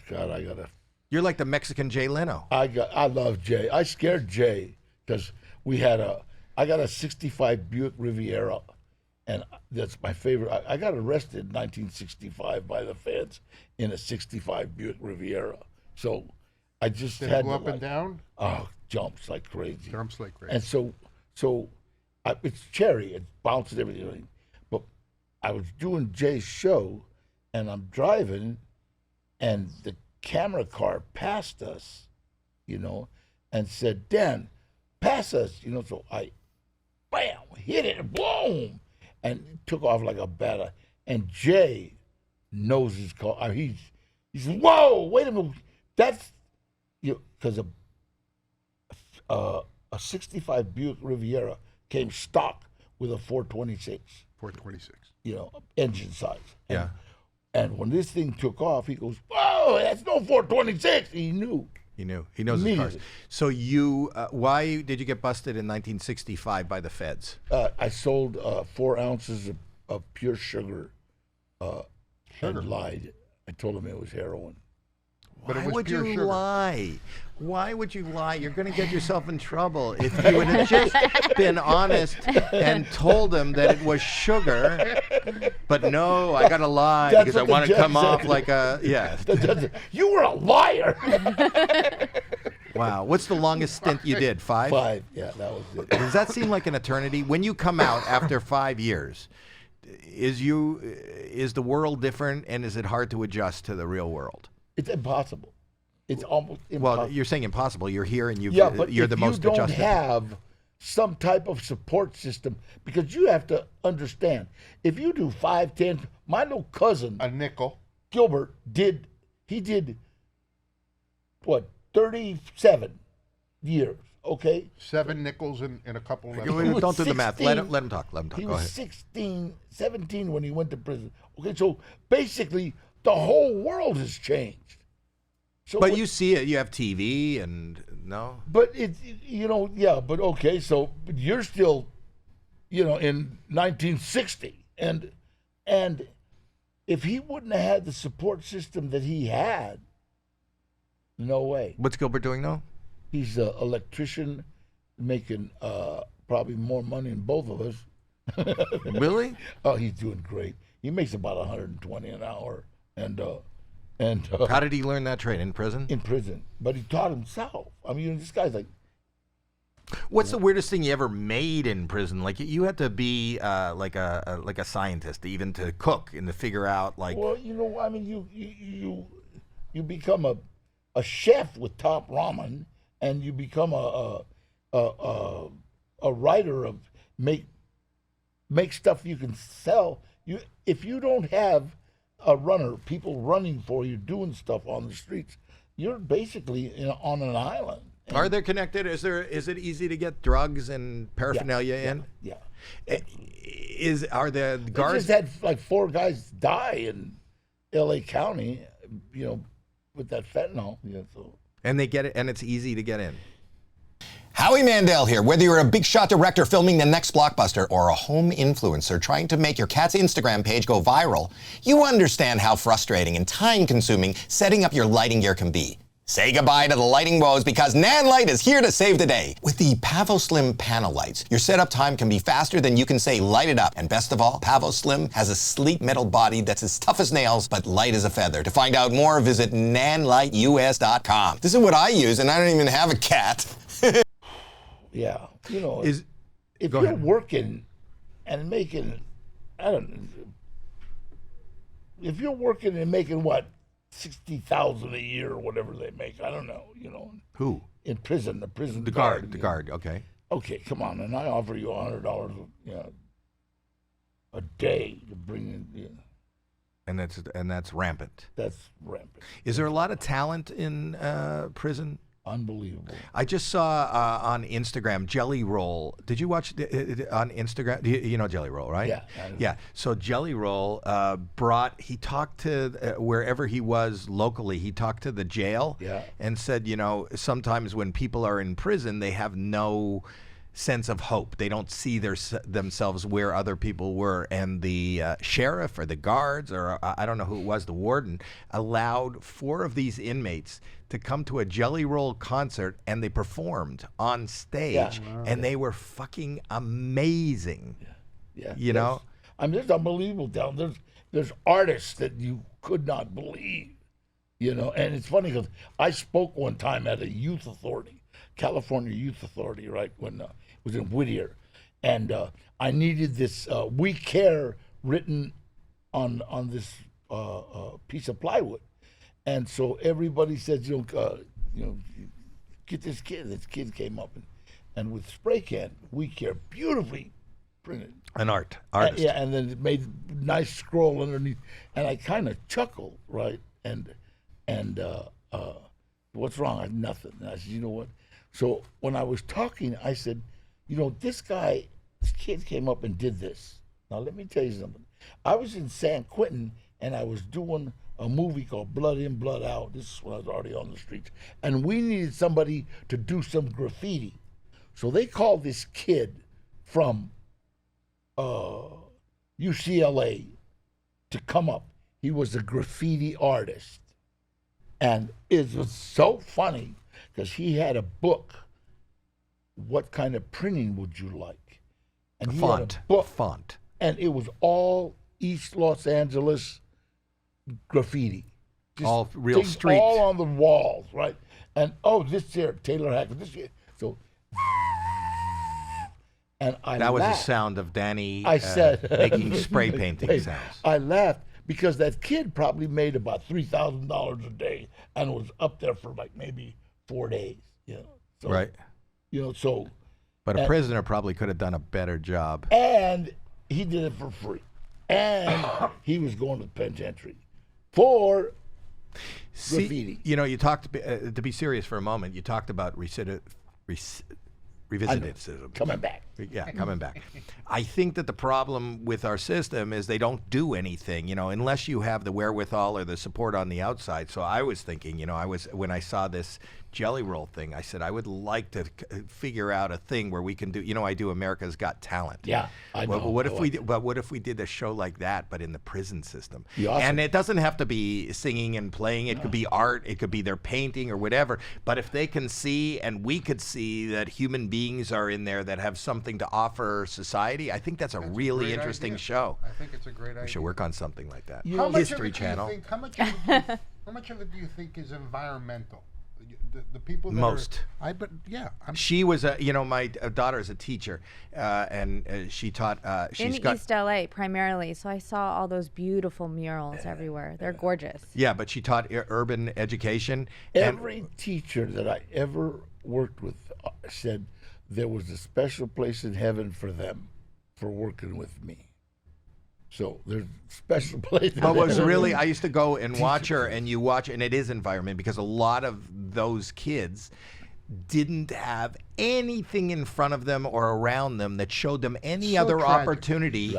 God, You're like the Mexican Jay Leno. I love Jay. I scared Jay because I got a 65 Buick Riviera, and that's my favorite. I got arrested in 1965 by the feds in a 65 Buick Riviera. So I just Did had it go to, up and down? Oh, jumps like crazy. Jumps like crazy. And so it's cherry. It bounces everything. But I was doing Jay's show, and I'm driving, and the camera car passed us, and said, "Dan, pass us," So I, bam, hit it, boom, and it took off like a bat. And Jay knows his car. He says, "Whoa, wait a minute, that's because a 65 Buick Riviera came stock with a 426, 426. engine size." Yeah. And when this thing took off, he goes, "Whoa, that's no 426." He knew. He knew. He knows his cars. Immediately. So you, why did you get busted in 1965 by the feds? I sold 4 ounces of pure sugar, and lied. I told him it was heroin. But it Why was would pure you sugar. lie? Why would you lie? You're going to get yourself in trouble. If you would have just been honest and told them that it was sugar, but no, I got to lie That's because I what the want to judge come off said. like a, yeah. You were a liar. Wow. What's the longest stint you did? 5? 5. Yeah, that was it. Does that seem like an eternity? When you come out after 5 years, is the world different, and is it hard to adjust to the real world? It's impossible. It's almost impossible. Well, you're saying impossible. You're here and yeah, but you're if the most you don't adjusted. have some type of support system, because you have to understand, if you do 5, 10, my little cousin A nickel. Gilbert did what, 37 years, okay. 7 nickels and a couple Wait, of wait, don't do the math. Let 16. him talk. Let him talk. He Go was ahead. 17 when he went to prison. Okay, so basically the whole world has changed. So But you see it. You have TV and no. But it's yeah. But okay, so but you're still, in 1960, and if he wouldn't have had the support system that he had, no way. What's Gilbert doing now? He's an electrician, making probably more money than both of us. Really? Oh, he's doing great. He makes about 120 an hour, and How did he learn that trade? In prison? in prison. But he taught himself. I mean, this guy's like. What's the weirdest thing you ever made in prison? Like you had to be like a scientist even to cook and to figure out like. Well, I mean, you become a chef with Top Ramen, and you become a writer of make stuff you can sell. If you don't have a runner, people running for you, doing stuff on the streets, you're basically on an island. And Are they connected? Is it easy to get drugs and paraphernalia in? yeah. Are the We guards? just had like 4 guys die in L.A. County, with that fentanyl. Yeah, so. And they get it, and it's easy to get in. Howie Mandel here. Whether you're a big shot director filming the next blockbuster or a home influencer trying to make your cat's Instagram page go viral, you understand how frustrating and time-consuming setting up your lighting gear can be. Say goodbye to the lighting woes because Nanlite is here to save the day. With the Pavo Slim panel lights, your setup time can be faster than you can say light it up. And best of all, Pavo Slim has a sleek metal body that's as tough as nails but light as a feather. To find out more, visit nanlightus.com. This is what I use, and I don't even have a cat. Yeah, Is if Go you're ahead. working and making, I don't know, if you're working and making what, 60,000 a year or whatever they make, I don't know, who? in prison, the prison The guard. guard. Okay. Okay, come on, and I offer you $100, a day to bring in. And that's rampant. That's rampant, Is there a lot of talent in prison? unbelievable. I just saw on Instagram Jelly Roll. Did you watch on Instagram? You know Jelly Roll, right? Yeah, I know. Yeah. So Jelly Roll he talked to wherever he was locally. He talked to the jail. Yeah. And said, sometimes when people are in prison, they have no sense of hope. They don't see themselves where other people were. And the sheriff or the guards, or I don't know who it was, the warden, allowed 4 of these inmates to come to a Jelly Roll concert, and they performed on stage, Yeah. and they were fucking amazing. Yeah, You know? I mean, there's unbelievable talent. There's artists that you could not believe, And it's funny because I spoke one time at a youth authority, California Youth Authority, right when it was in Whittier, and I needed this "We Care" written on this piece of plywood, and so everybody said, get this kid. This kid came up and with spray can, "We Care," beautifully printed. An artist. Yeah, and then it made nice scroll underneath, and I kind of chuckled, right? And what's wrong? I said, nothing. And I said, you know what? So when I was talking, I said, this kid came up and did this. Now let me tell you something. I was in San Quentin and I was doing a movie called Blood In, Blood Out. This is when I was already on the streets, and we needed somebody to do some graffiti. So they called this kid from UCLA to come up. He was a graffiti artist. And it was so funny because he had a book. What kind of printing would you like? And he had a book, Font. and it was all East Los Angeles graffiti. Just All real things street. all on the walls, right? And this here, Taylor Hackett, this here. So, and I That was the laughed. sound of Danny I said, making spray painting Wait, sounds. I laughed because that kid probably made about $3,000 a day and was up there for like maybe 4 days. So, Right. So, But a prisoner probably could have done a better job. and he did it for free, and he was going to the penitentiary for graffiti. You talked to be serious for a moment. You talked about revisitism. Coming back. Yeah, coming back. I think that the problem with our system is they don't do anything, unless you have the wherewithal or the support on the outside. So I was thinking, when I saw this jelly roll thing, I said I would like to figure out a thing where we can do. I do America's Got Talent. Yeah, I know. What if we did a show like that, but in the prison system? Awesome. And it doesn't have to be singing and playing. It could be art. It could be their painting or whatever. But if they can see, and we could see that human beings are in there that have something to offer society, I think that's a really interesting show. I think it's a great idea. We should work on something like that. How much History Channel. How much of it do you think is environmental? The people that Most. She was my daughter is a teacher, and she taught. In East LA primarily, so I saw all those beautiful murals everywhere. They're gorgeous. Yeah, but she taught urban education. Every teacher that I ever worked with said there was a special place in heaven for them for working with me. So there's a special place. But was really, I used to go and watch her, and you watch, and it is environment, because a lot of those kids didn't have anything in front of them or around them that showed them any other opportunity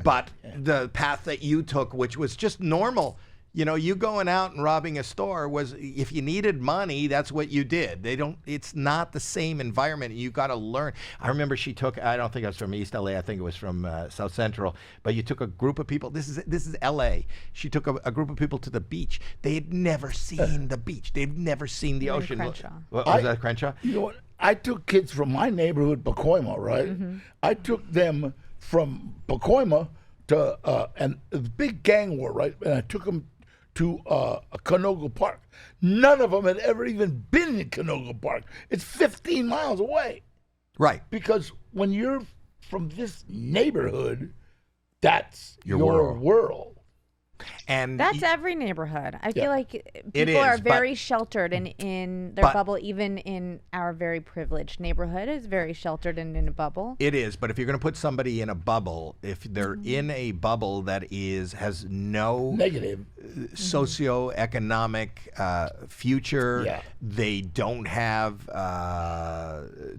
but the path that you took, which was just normal. You going out and robbing a store was, if you needed money, that's what you did. It's not the same environment. You got to learn. I remember she took, I don't think it was from East LA, I think it was from South Central, but you took a group of people, this is LA. She took a group of people to the beach. They had never seen the beach. They've never seen the ocean. Crenshaw. What was that, Crenshaw? You know what? I took kids from my neighborhood, Pacoima, right? Mm-hmm. I took them from Pacoima to, and it was a big gang war, right? And I took them to Canoga Park. None of them had ever even been in Canoga Park. It's 15 miles away. Right. Because when you're from this neighborhood, that's Your world. And That's every neighborhood. I feel like It people are is, but- very sheltered in their bubble. Even in our very privileged neighborhood is very sheltered and in a bubble. It is, but if you're going to put somebody in a bubble, if they're in a bubble that has no Negative. socioeconomic future, Yeah. they don't have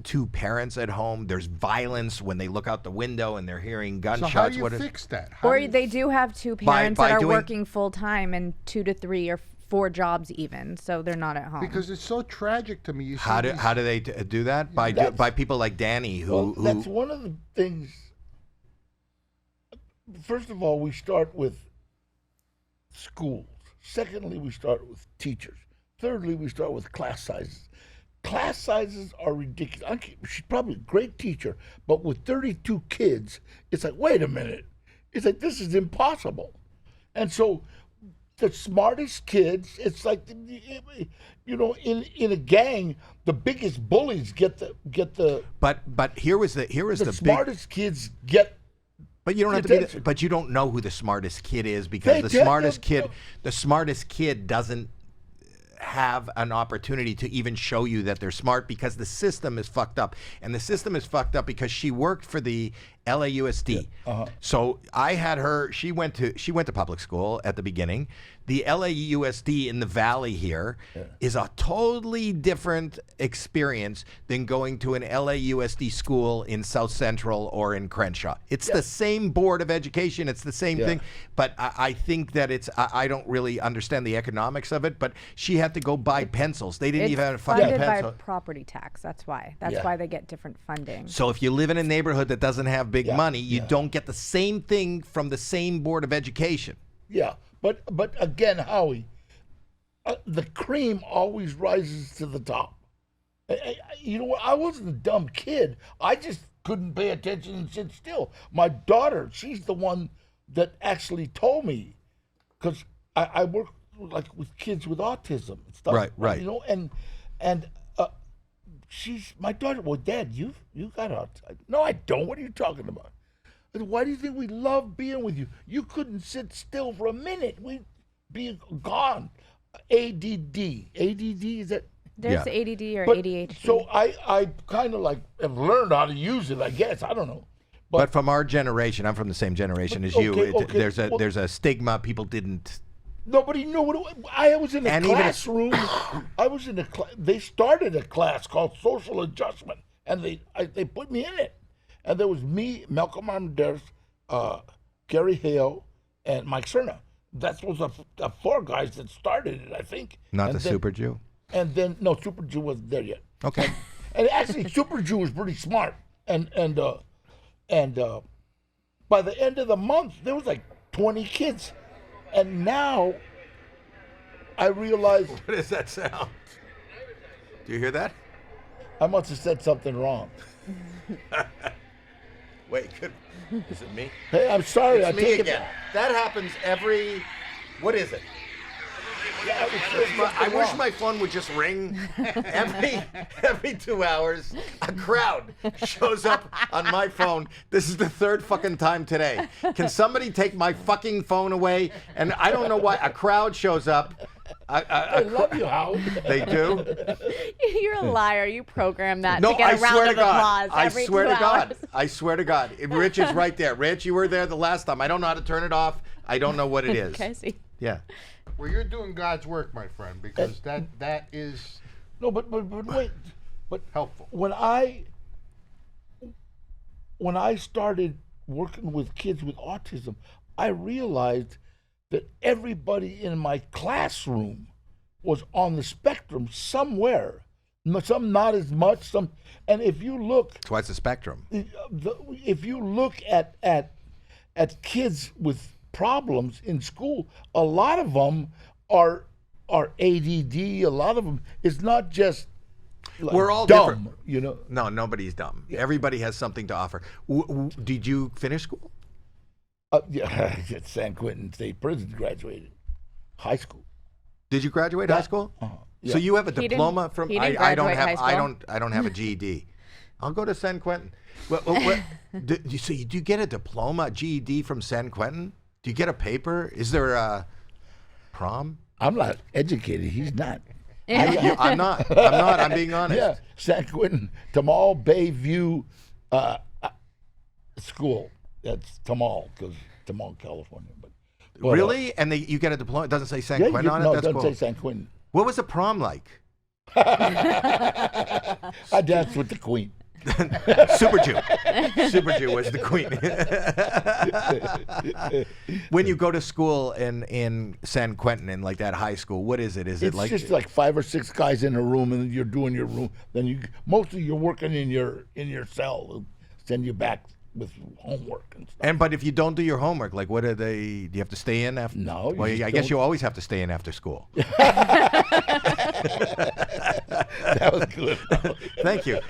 two parents at home. There's violence when they look out the window and they're hearing So gunshots. how do you fix that? How Or do you- they do have two parents by that are doing- working full time and 2 to 3 or 4 jobs even, so they're not at home. Because it's so tragic to me. You How see do these- how do they do that? By people like Danny Well, who that's one of the things. First of all, we start with schools. Secondly, we start with teachers. Thirdly, we start with class sizes. Class sizes are ridiculous. She's probably a great teacher, but with 32 kids, it's like, wait a minute. It's like, this is impossible. And so the smartest kids, it's like, in a gang, the biggest bullies get the but here was the big. smartest kids get. But you don't have to be. But you don't know who the smartest kid is, because the smartest kid doesn't have an opportunity to even show you that they're smart, because the system is fucked up. And the system is fucked up because she worked for the LAUSD. So I had her, she went to public school at the beginning. The LAUSD in the valley here is a totally different experience than going to an LAUSD school in South Central or in Crenshaw. It's the same board of education. It's the same thing. But I think that I don't really understand the economics of it, but she had to go buy pencils. They didn't It's even have a fucking funded pencil. by property tax. That's why. That's why they get different funding. So if you live in a neighborhood that doesn't have big money, you don't get the same thing from the same board of education. Yeah, but again, Howie, the cream always rises to the top. You know what? I wasn't a dumb kid. I just couldn't pay attention and sit still. My daughter, she's the one that actually told me, because I work like with kids with autism and stuff. Right. You know, and she's my daughter. Well, Dad, you got autism. No, I don't. What are you talking about? I said, why do you think we love being with you? You couldn't sit still for a minute. We'd be gone. ADD is that? There's ADD or But, ADHD. so I kind of like have learned how to use it, I guess. I don't know. But from our generation, I'm from the same generation as you. okay, There's well, a stigma. People didn't Nobody knew what it was. I was in a And even if- classroom. I was in a they started a class called Social Adjustment, and they put me in it. And there was me, Malcolm Armendariz, Gary Hale, and Mike Cerna. That was the 4 guys that started it, I think. Not and the then, Super Jew. And then no, Super Jew wasn't there yet. Okay. And actually, Super Jew was pretty smart. And by the end of the month, there was like 20 kids. And now I realize What does that sound? Do you hear that? I must have said something wrong. Wait, is it me? Hey, I'm sorry. I It's me take again. That happens every. What is it? Yeah, I wish my phone would just ring every 2 hours. A crowd shows up on my phone. This is the 3rd fucking time today. Can somebody take my fucking phone away? And I don't know why a crowd shows up. I love you, Howard. They do. You're a liar. You program that No, to get I a round swear to of God. applause I every swear 2 to God. hours. I swear to God. Rich is right there. Rich, you were there the last time. I don't know how to turn it off. I don't know what it is. Okay, see. Yeah. Well, you're doing God's work, my friend, because that is No, but wait, but helpful. when I started working with kids with autism, I realized that everybody in my classroom was on the spectrum somewhere. Some not as much. Some, and if you look, That's why it's a spectrum. if you look at kids with problems in school, a lot of them are ADD. A lot of them, it's not just like We're all dumb, different. you know. No, nobody's dumb. Everybody has something to offer. Did you finish school? Yeah, at San Quentin State Prison, graduated high school. Did you graduate high school? Yeah. So you have a He didn't- diploma from? he didn't I don't graduate have. high school. I don't have a GED. I'll go to San Quentin. So you do get a diploma, GED from San Quentin? Do you get a paper? Is there a prom? I'm not educated. He's not. I'm not. I'm being honest. Yeah, San Quentin, Tamal Bayview School. That's Tamal, because Tamal, California. But Really? And you get a diploma? It doesn't say San yeah, Quentin on it? no, it That's doesn't cool. say San Quentin. What was the prom like? I danced with the Queen. Super Jew. Super Jew was the queen. When you go to school in San Quentin, in like that high school, what is it? Is it It's like just like 5 or 6 guys in a room, and you're doing your room. Then mostly you're working in your cell. They'll send you back with homework and stuff. But if you don't do your homework, like what do you have to stay in after? No, you Well, just I guess don't. you always have to stay in after school. That was good. Thank you.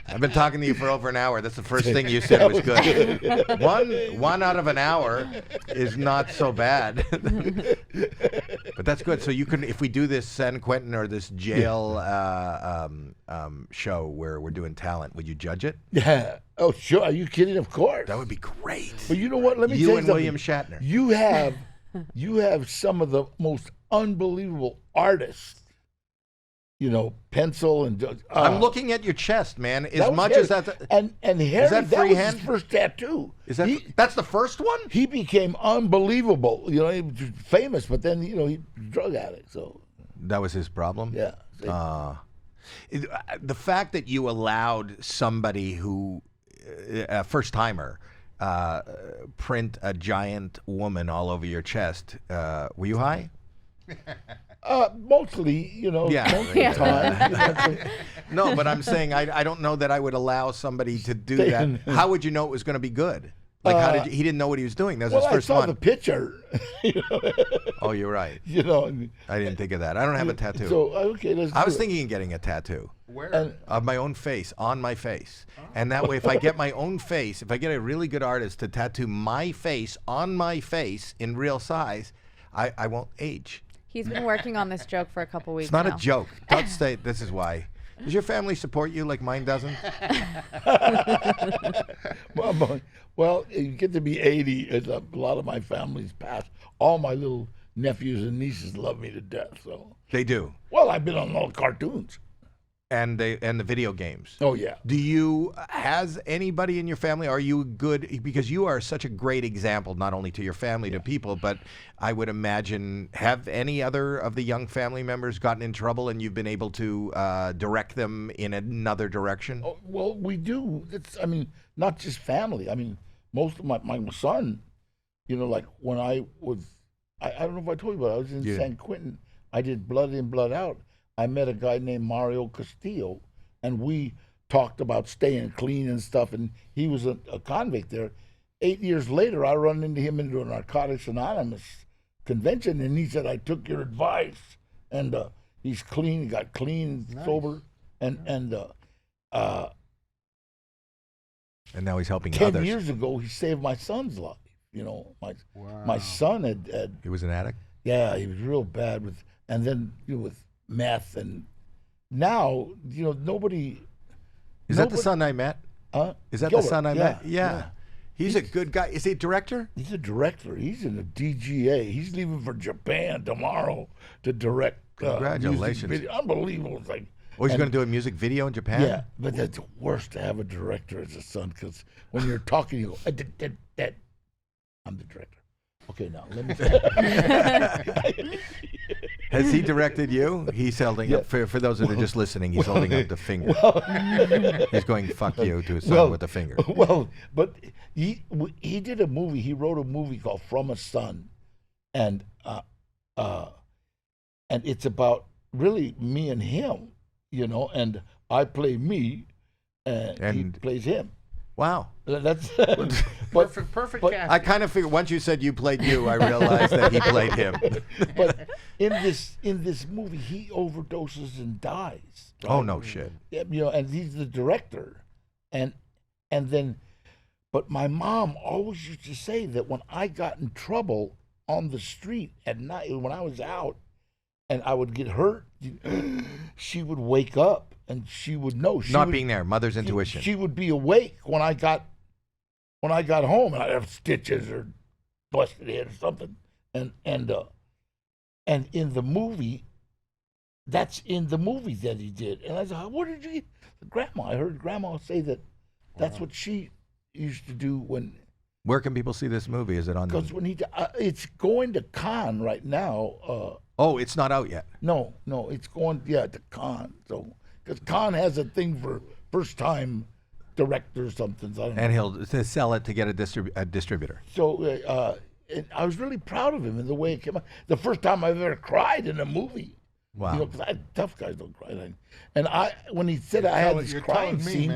I've been talking to you for over an hour. That's the first thing you said was good. One out of an hour is not so bad. But that's good. So you can, if we do this San Quentin or this jail show where we're doing talent, would you judge it? Yeah. Oh, sure. Are you kidding? Of course. That would be great. But you know what? Let me You tell you and something. William Shatner. You have some of the most unbelievable artists. You know, pencil and. I'm looking at your chest, man. As that was much Harry. as that. And Harry, that that was freehand? his first tattoo. Is that that's the first one? He became unbelievable. You know, he was famous, but then he was a drug addict. So That was his problem. yeah. The fact that you allowed somebody who, a first timer, print a giant woman all over your chest. Were you high? Mostly, you know, Yeah. most of the time. No, but I'm saying I don't know that I would allow somebody to do that. How would you know it was going to be good? Like, how did he didn't know what he was doing? That was Well, his I first saw one. the picture. You know, Oh, you're right. you know. and- I didn't think of that. I don't have a tattoo. So okay, let's. I was do it. thinking of getting a tattoo Where? And- of my own face, on my face. And that way, if I get my own face, if I get a really good artist to tattoo my face on my face in real size, I won't age. He's been working on this joke for a couple weeks It's not now. a joke. Don't say this is why. Does your family support you like mine doesn't? Well, you get to be 80. It's a lot of my family's passed. All my little nephews and nieces love me to death. So, They do. well, I've been on all the cartoons. And the video games. Oh yeah. Has anybody in your family, are you good, because you are such a great example, not only to your family, to people, but I would imagine, have any other of the young family members gotten in trouble and you've been able to direct them in another direction? Oh, well, we do. Not just family. Most of my son, like when I don't know if I told you, but I was in San Quentin. I did Blood In, Blood Out. I met a guy named Mario Castillo, and we talked about staying clean and stuff, and he was a convict there. 8 years later, I run into him into a Narcotics Anonymous convention, and he said, I took your advice, and he's clean, he got clean, sober, and now he's helping 10 others. years ago, he saved my son's life. My son had He was an addict? Yeah, he was real bad with meth, and now nobody. Is that the son I met? Is that Gilbert, the son I met? Yeah. yeah. He's a good guy. Is he a director? He's a director. He's in the DGA. He's leaving for Japan tomorrow to direct. Congratulations. Music video. Unbelievable. It's like. Oh, he's going to do a music video in Japan? Yeah, but that's worse to have a director as a son, because when you're talking, you go, I'm the director. Okay, now let me. Has he directed you? He's holding up, for those that are just listening, he's holding up the finger. He's going, fuck you, to his son with the finger. Well, but he did a movie. He wrote a movie called From a Son, and it's about really me and him, and I play me, and he plays him. Wow. That's perfect cast. I kind of figured, once you said you played you, I realized that he played him. But in this movie, he overdoses and dies. Right? Oh, no shit. And he's the director, and then, but my mom always used to say that when I got in trouble on the street at night, when I was out, and I would get hurt, she would wake up. And she would know. Being there, mother's intuition. She would be awake when I got home, and I'd have stitches or busted head or something. And in the movie, that's in the movie that he did. And I said, what did you? Grandma, I heard Grandma say that. That's what she used to do when. Where can people see this movie? Is it on? Because when it's going to Cannes right now. Oh, it's not out yet. No, it's going to Cannes. So. Because Khan has a thing for first-time directors, something. And he'll sell it to get a distributor. So I was really proud of him in the way it came out. The first time I've ever cried in a movie. Wow. Because tough guys don't cry. And when he said I had this crying scene,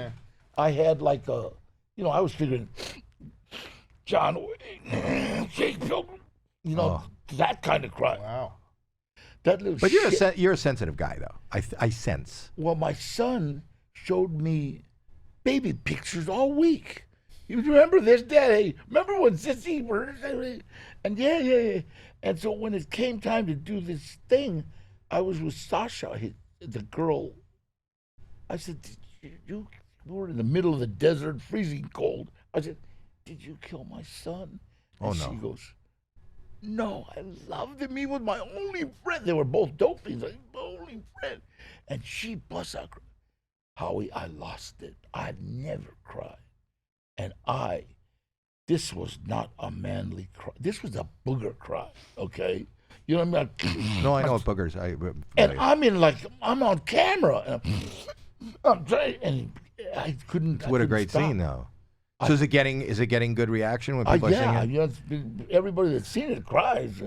I had like I was figuring, John Wayne, Jake Pilgrim, that kind of cry. Wow. But you're a sensitive guy, though. I sense. Well, my son showed me baby pictures all week. You remember this, Dad? Hey, remember when Sissy? And yeah. And so when it came time to do this thing, I was with Sasha, the girl. I said, we were in the middle of the desert, freezing cold. I said, did you kill my son? And she goes, no, I loved him. He was my only friend. They were both dopies. Like, my only friend. And she busts out, Howie, I lost it. I never cried. And this was not a manly cry. This was a booger cry, okay? You know what I mean? No, I know what boogers. I'm on camera. And I'm trying, and I couldn't. What a great scene, though. So is it getting good reaction when people are singing? Yeah, everybody that's seen it cries.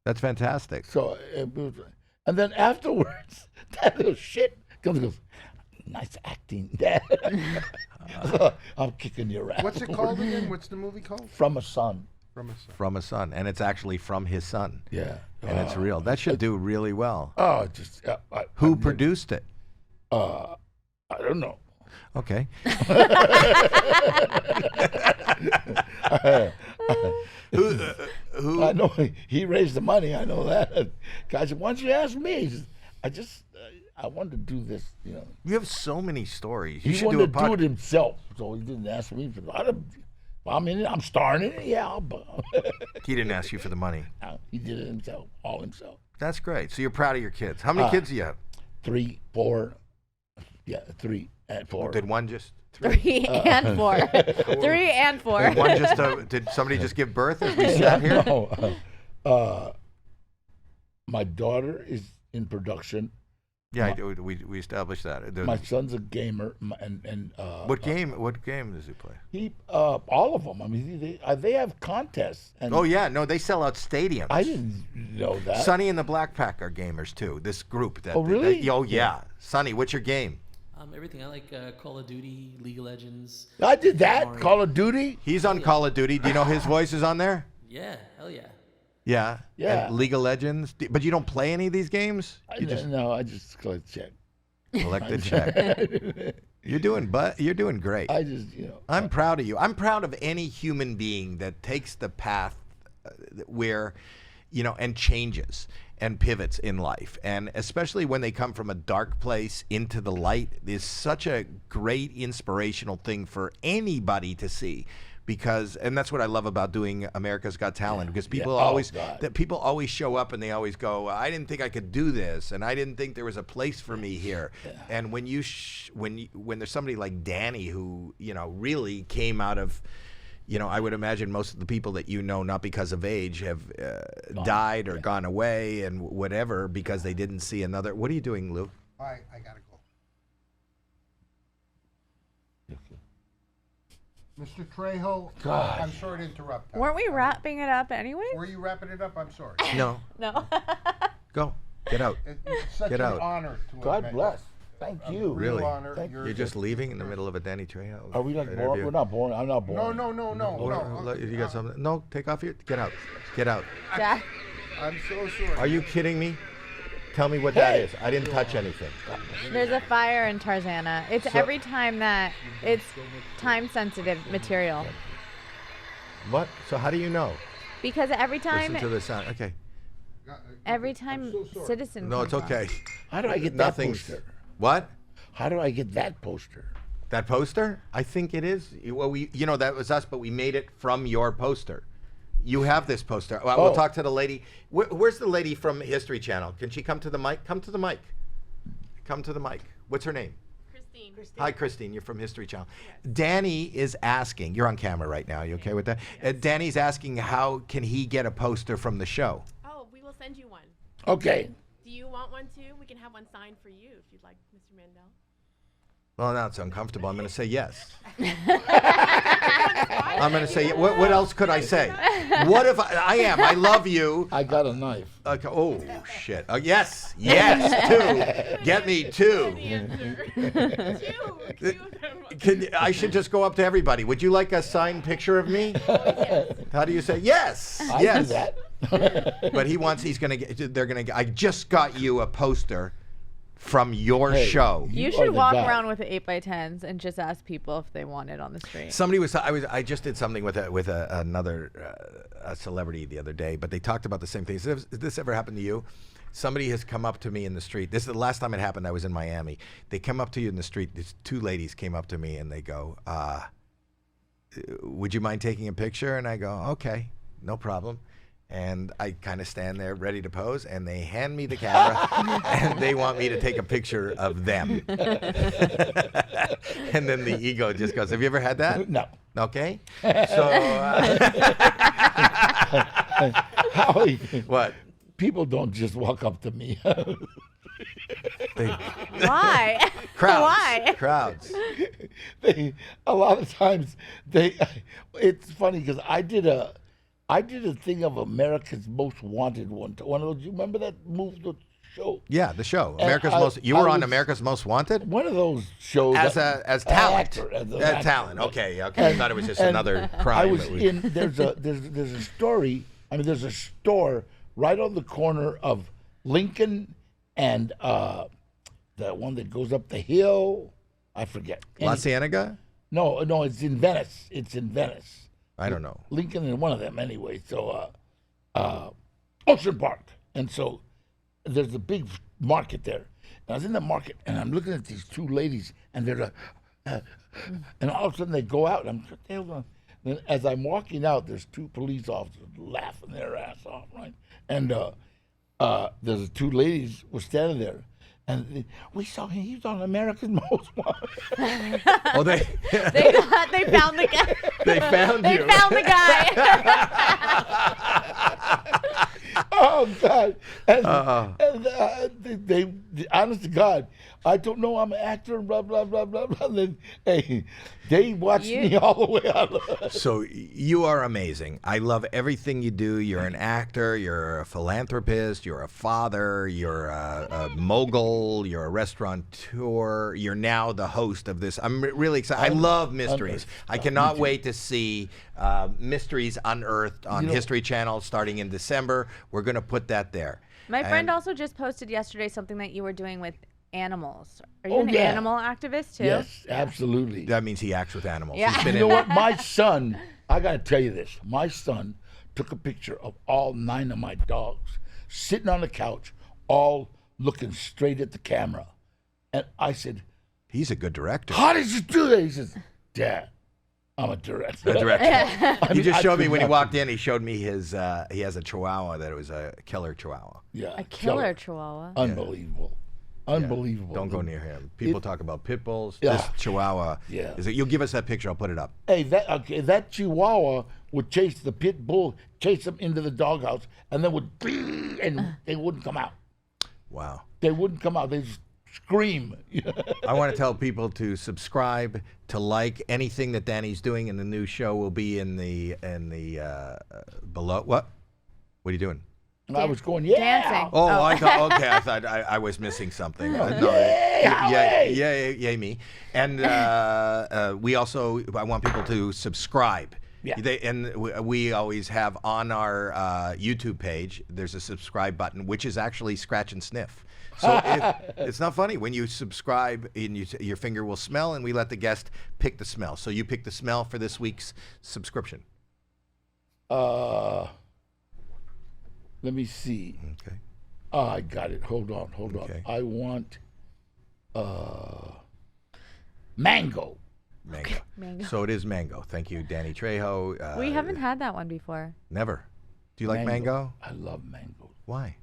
That's fantastic. So, and then afterwards, that little shit comes and goes, nice acting, Dad. I'm kicking your ass. What's it called again? What's the movie called? From a Son. From a son, and it's actually from his son. Yeah, and it's real. That should do really well. Oh, who produced it? I don't know. Okay. Who? I know he raised the money. I know that. Guy said, "Why don't you ask me?" I wanted to do this. You have so many stories. He wanted to do it himself, so he didn't ask me for. I'm in it. I'm starring in it. Yeah. He didn't ask you for the money. No, he did it himself, all himself. That's great. So you're proud of your kids. How many kids do you have? 3, 4, Yeah, 3 and 4. Did one just 3 and 4. 3 and 4. Did one just? Did somebody just give birth as we sat here? No. My daughter is in production. Yeah, we established that. My son's a gamer, and What game does he play? he all of them. I mean, they have contests. And Oh yeah, no, they sell out stadiums. I didn't know that. Sonny and the Black Pack are gamers too. This group. Oh, really? Oh yeah. Sonny, what's your game? Everything. I like Call of Duty, League of Legends. I did that. Mario. Call of Duty. He's on Call of Duty. Do you know his voice is on there? Yeah, hell yeah. Yeah. Yeah. And League of Legends. But you don't play any of these games? I You just just collect check. collect the check. You're doing great. I just I'm proud of you. I'm proud of any human being that takes the path where, and changes and pivots in life. And especially when they come from a dark place into the light is such a great inspirational thing for anybody to see. And that's what I love about doing America's Got Talent, because people people always show up and they always go, I didn't think I could do this, and I didn't think there was a place for me here. And when there's somebody like Danny who really came out of, I would imagine most of the people that not because of age have died or gone away and whatever because they didn't see another. What are you doing, Lou? I gotta go. Mr. Trejo, God. I'm sorry to interrupt. Weren't we wrapping it up anyway? Were you wrapping it up? I'm sorry. No. No. Go. Get out. It's such Get an out. honor to have God met bless. you. Thank A you. real Really? honor. Thank You're just leaving in the middle of a Danny Trejo. Are we like boring? interview? We're not boring. I'm not boring. No. You got something? No, take off your. Get out. Get out. Dad. I'm so sorry. Are you kidding me? Tell me what that is. I didn't touch anything. There's a fire in Tarzana. It's every time that it's time-sensitive material. What? So how do you know? Because every time, Listen to the sound. Okay. every time citizen. No, it's comes by. okay. How do I get Nothing's. that poster? What? How do I get that poster? That poster? I think it is. Well, that was us, but we made it from your poster. You have this poster. Well, We'll talk to the lady. Where's the lady from History Channel? Can she come to the mic? Come to the mic. Come to the mic. What's her name? Christine. Hi, Christine. You're from History Channel. Yes. Danny is asking. You're on camera right now. You okay with that? Yes. Danny's asking how can he get a poster from the show? Oh, we will send you one. Okay. Do you want one too? We can have one signed for you if you'd like, Mr. Mandel. Well, now it's uncomfortable. I'm going to say yes. I'm going to say, what else could I say? What if I love you. I got a knife. Okay, oh, shit. Yes, two. Get me two. I should just go up to everybody. Would you like a signed picture of me? Oh, yes. How do you say? Yes. I yes. do that. But I just got you a poster from your show. You are should the walk guy. around with 8x10s and just ask people if they want it on the street. I just did something with another celebrity the other day, but they talked about the same thing. Has this ever happened to you? Somebody has come up to me in the street. This is the last time it happened. I was in Miami. They come up to you in the street. These two ladies came up to me and they go, would you mind taking a picture? And I go, okay, no problem. And I kind of stand there ready to pose, and they hand me the camera, and they want me to take a picture of them. And then the ego just goes, have you ever had that? No. Okay. So, Howie, what? people don't just walk up to me. Why? Crowds. Why? Crowds. A lot of times, it's funny because I did a thing of America's Most Wanted one of those. You remember that the show? Yeah, the show. And You were I on was America's Most Wanted? One of those shows. As talent. Actor, as an talent. actor. Okay. I thought it was just another crime. I was in. There's a story. I mean, there's a store right on the corner of Lincoln and the one that goes up the hill. I forget. La Cienega? No, it's in Venice. It's in Venice. I don't know. Lincoln and one of them anyway. So, Ocean Park. And so there's a big market there. And I was in the market and I'm looking at these two ladies and they're and all of a sudden they go out and I'm what the hell's on? Then as I'm walking out, there's two police officers laughing their ass off, right? And there's two ladies were standing there And we saw him. He was on America's Most Wanted. Oh, they They found the guy. they found They you. found the guy. Oh God! And, they, honest to God, I don't know. I'm an actor. Blah blah blah blah blah. And then, hey, they watched me all the way out. So you are amazing. I love everything you do. You're an actor. You're a philanthropist. You're a father. You're a mogul. You're a restaurateur. You're now the host of this. I'm really excited. I love mysteries. I cannot wait to see Mysteries Unearthed on History Channel starting in December. We're going to put that there. My friend also just posted yesterday something that you were doing with animals. Are you an animal activist too? Yes, absolutely. That means he acts with animals. Yeah. He's been You know in what? My son, I got to tell you this. My son took a picture of all 9 of my dogs sitting on the couch, all looking straight at the camera. And I said, He's a good director. how did you do that? He says, Dad, I'm a director. A director. He just I showed me could when he not walked in. He showed me his. He has a Chihuahua that was a killer Chihuahua. Yeah, A killer chihuahua. Unbelievable. Unbelievable. Don't go near him. People talk about pit bulls. Yeah. This Chihuahua. Yeah. Is it? You'll give us that picture. I'll put it up. Hey, that Chihuahua would chase the pit bull, chase them into the doghouse, and then would, and they wouldn't come out. Wow. They wouldn't come out. They just scream. I want to tell people to subscribe, to like anything that Danny's doing, and the new show will be in the below. What? What are you doing? I was going, yeah. Dancing. Oh, I thought. Okay, I thought I was missing something. Yay me! And we also, I want people to subscribe. Yeah. We always have on our YouTube page. There's a subscribe button, which is actually scratch and sniff. So it's not funny when you subscribe, and your finger will smell, and we let the guest pick the smell. So you pick the smell for this week's subscription. Let me see. Okay. Oh, I got it. Hold on. Okay. I want mango. Mango. So it is mango. Thank you, Danny Trejo. We haven't had that one before. Never. Do you like mango? I love mango. Why?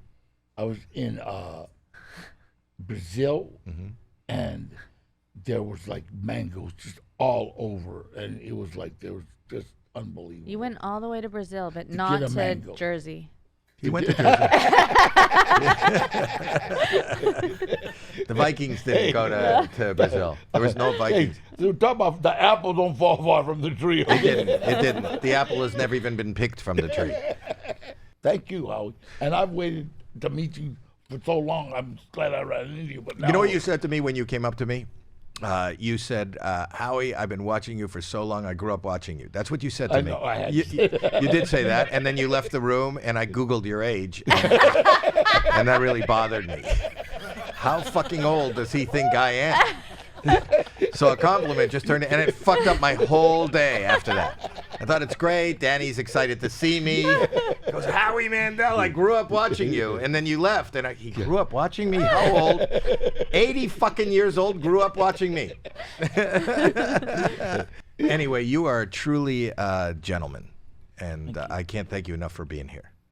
I was in Brazil, and there was like mangoes just all over, and it was like there was just unbelievable. You went all the way to Brazil, but get not a to mango. Jersey. He went to Jersey. The Vikings didn't go to Brazil. There was no Vikings. Hey, so talk about the apple don't fall far from the tree. It didn't. It didn't. The apple has never even been picked from the tree. Thank you, Howie. And I've waited to meet you for so long. I'm glad I ran into you. But now You know what you said to me when you came up to me? You said, Howie, I've been watching you for so long, I grew up watching you. That's what you said to me. I know, I had you, to say that. You did say that, and then you left the room, and I Googled your age, and that really bothered me. How fucking old does he think I am? So a compliment just turned, and it fucked up my whole day after that. I thought it's great. Danny's excited to see me. He goes, Howie Mandel, I grew up watching you. And then you left. And he grew up watching me? How old? 80 fucking years old, grew up watching me. Anyway, you are truly a gentleman. And I can't thank you enough for being here.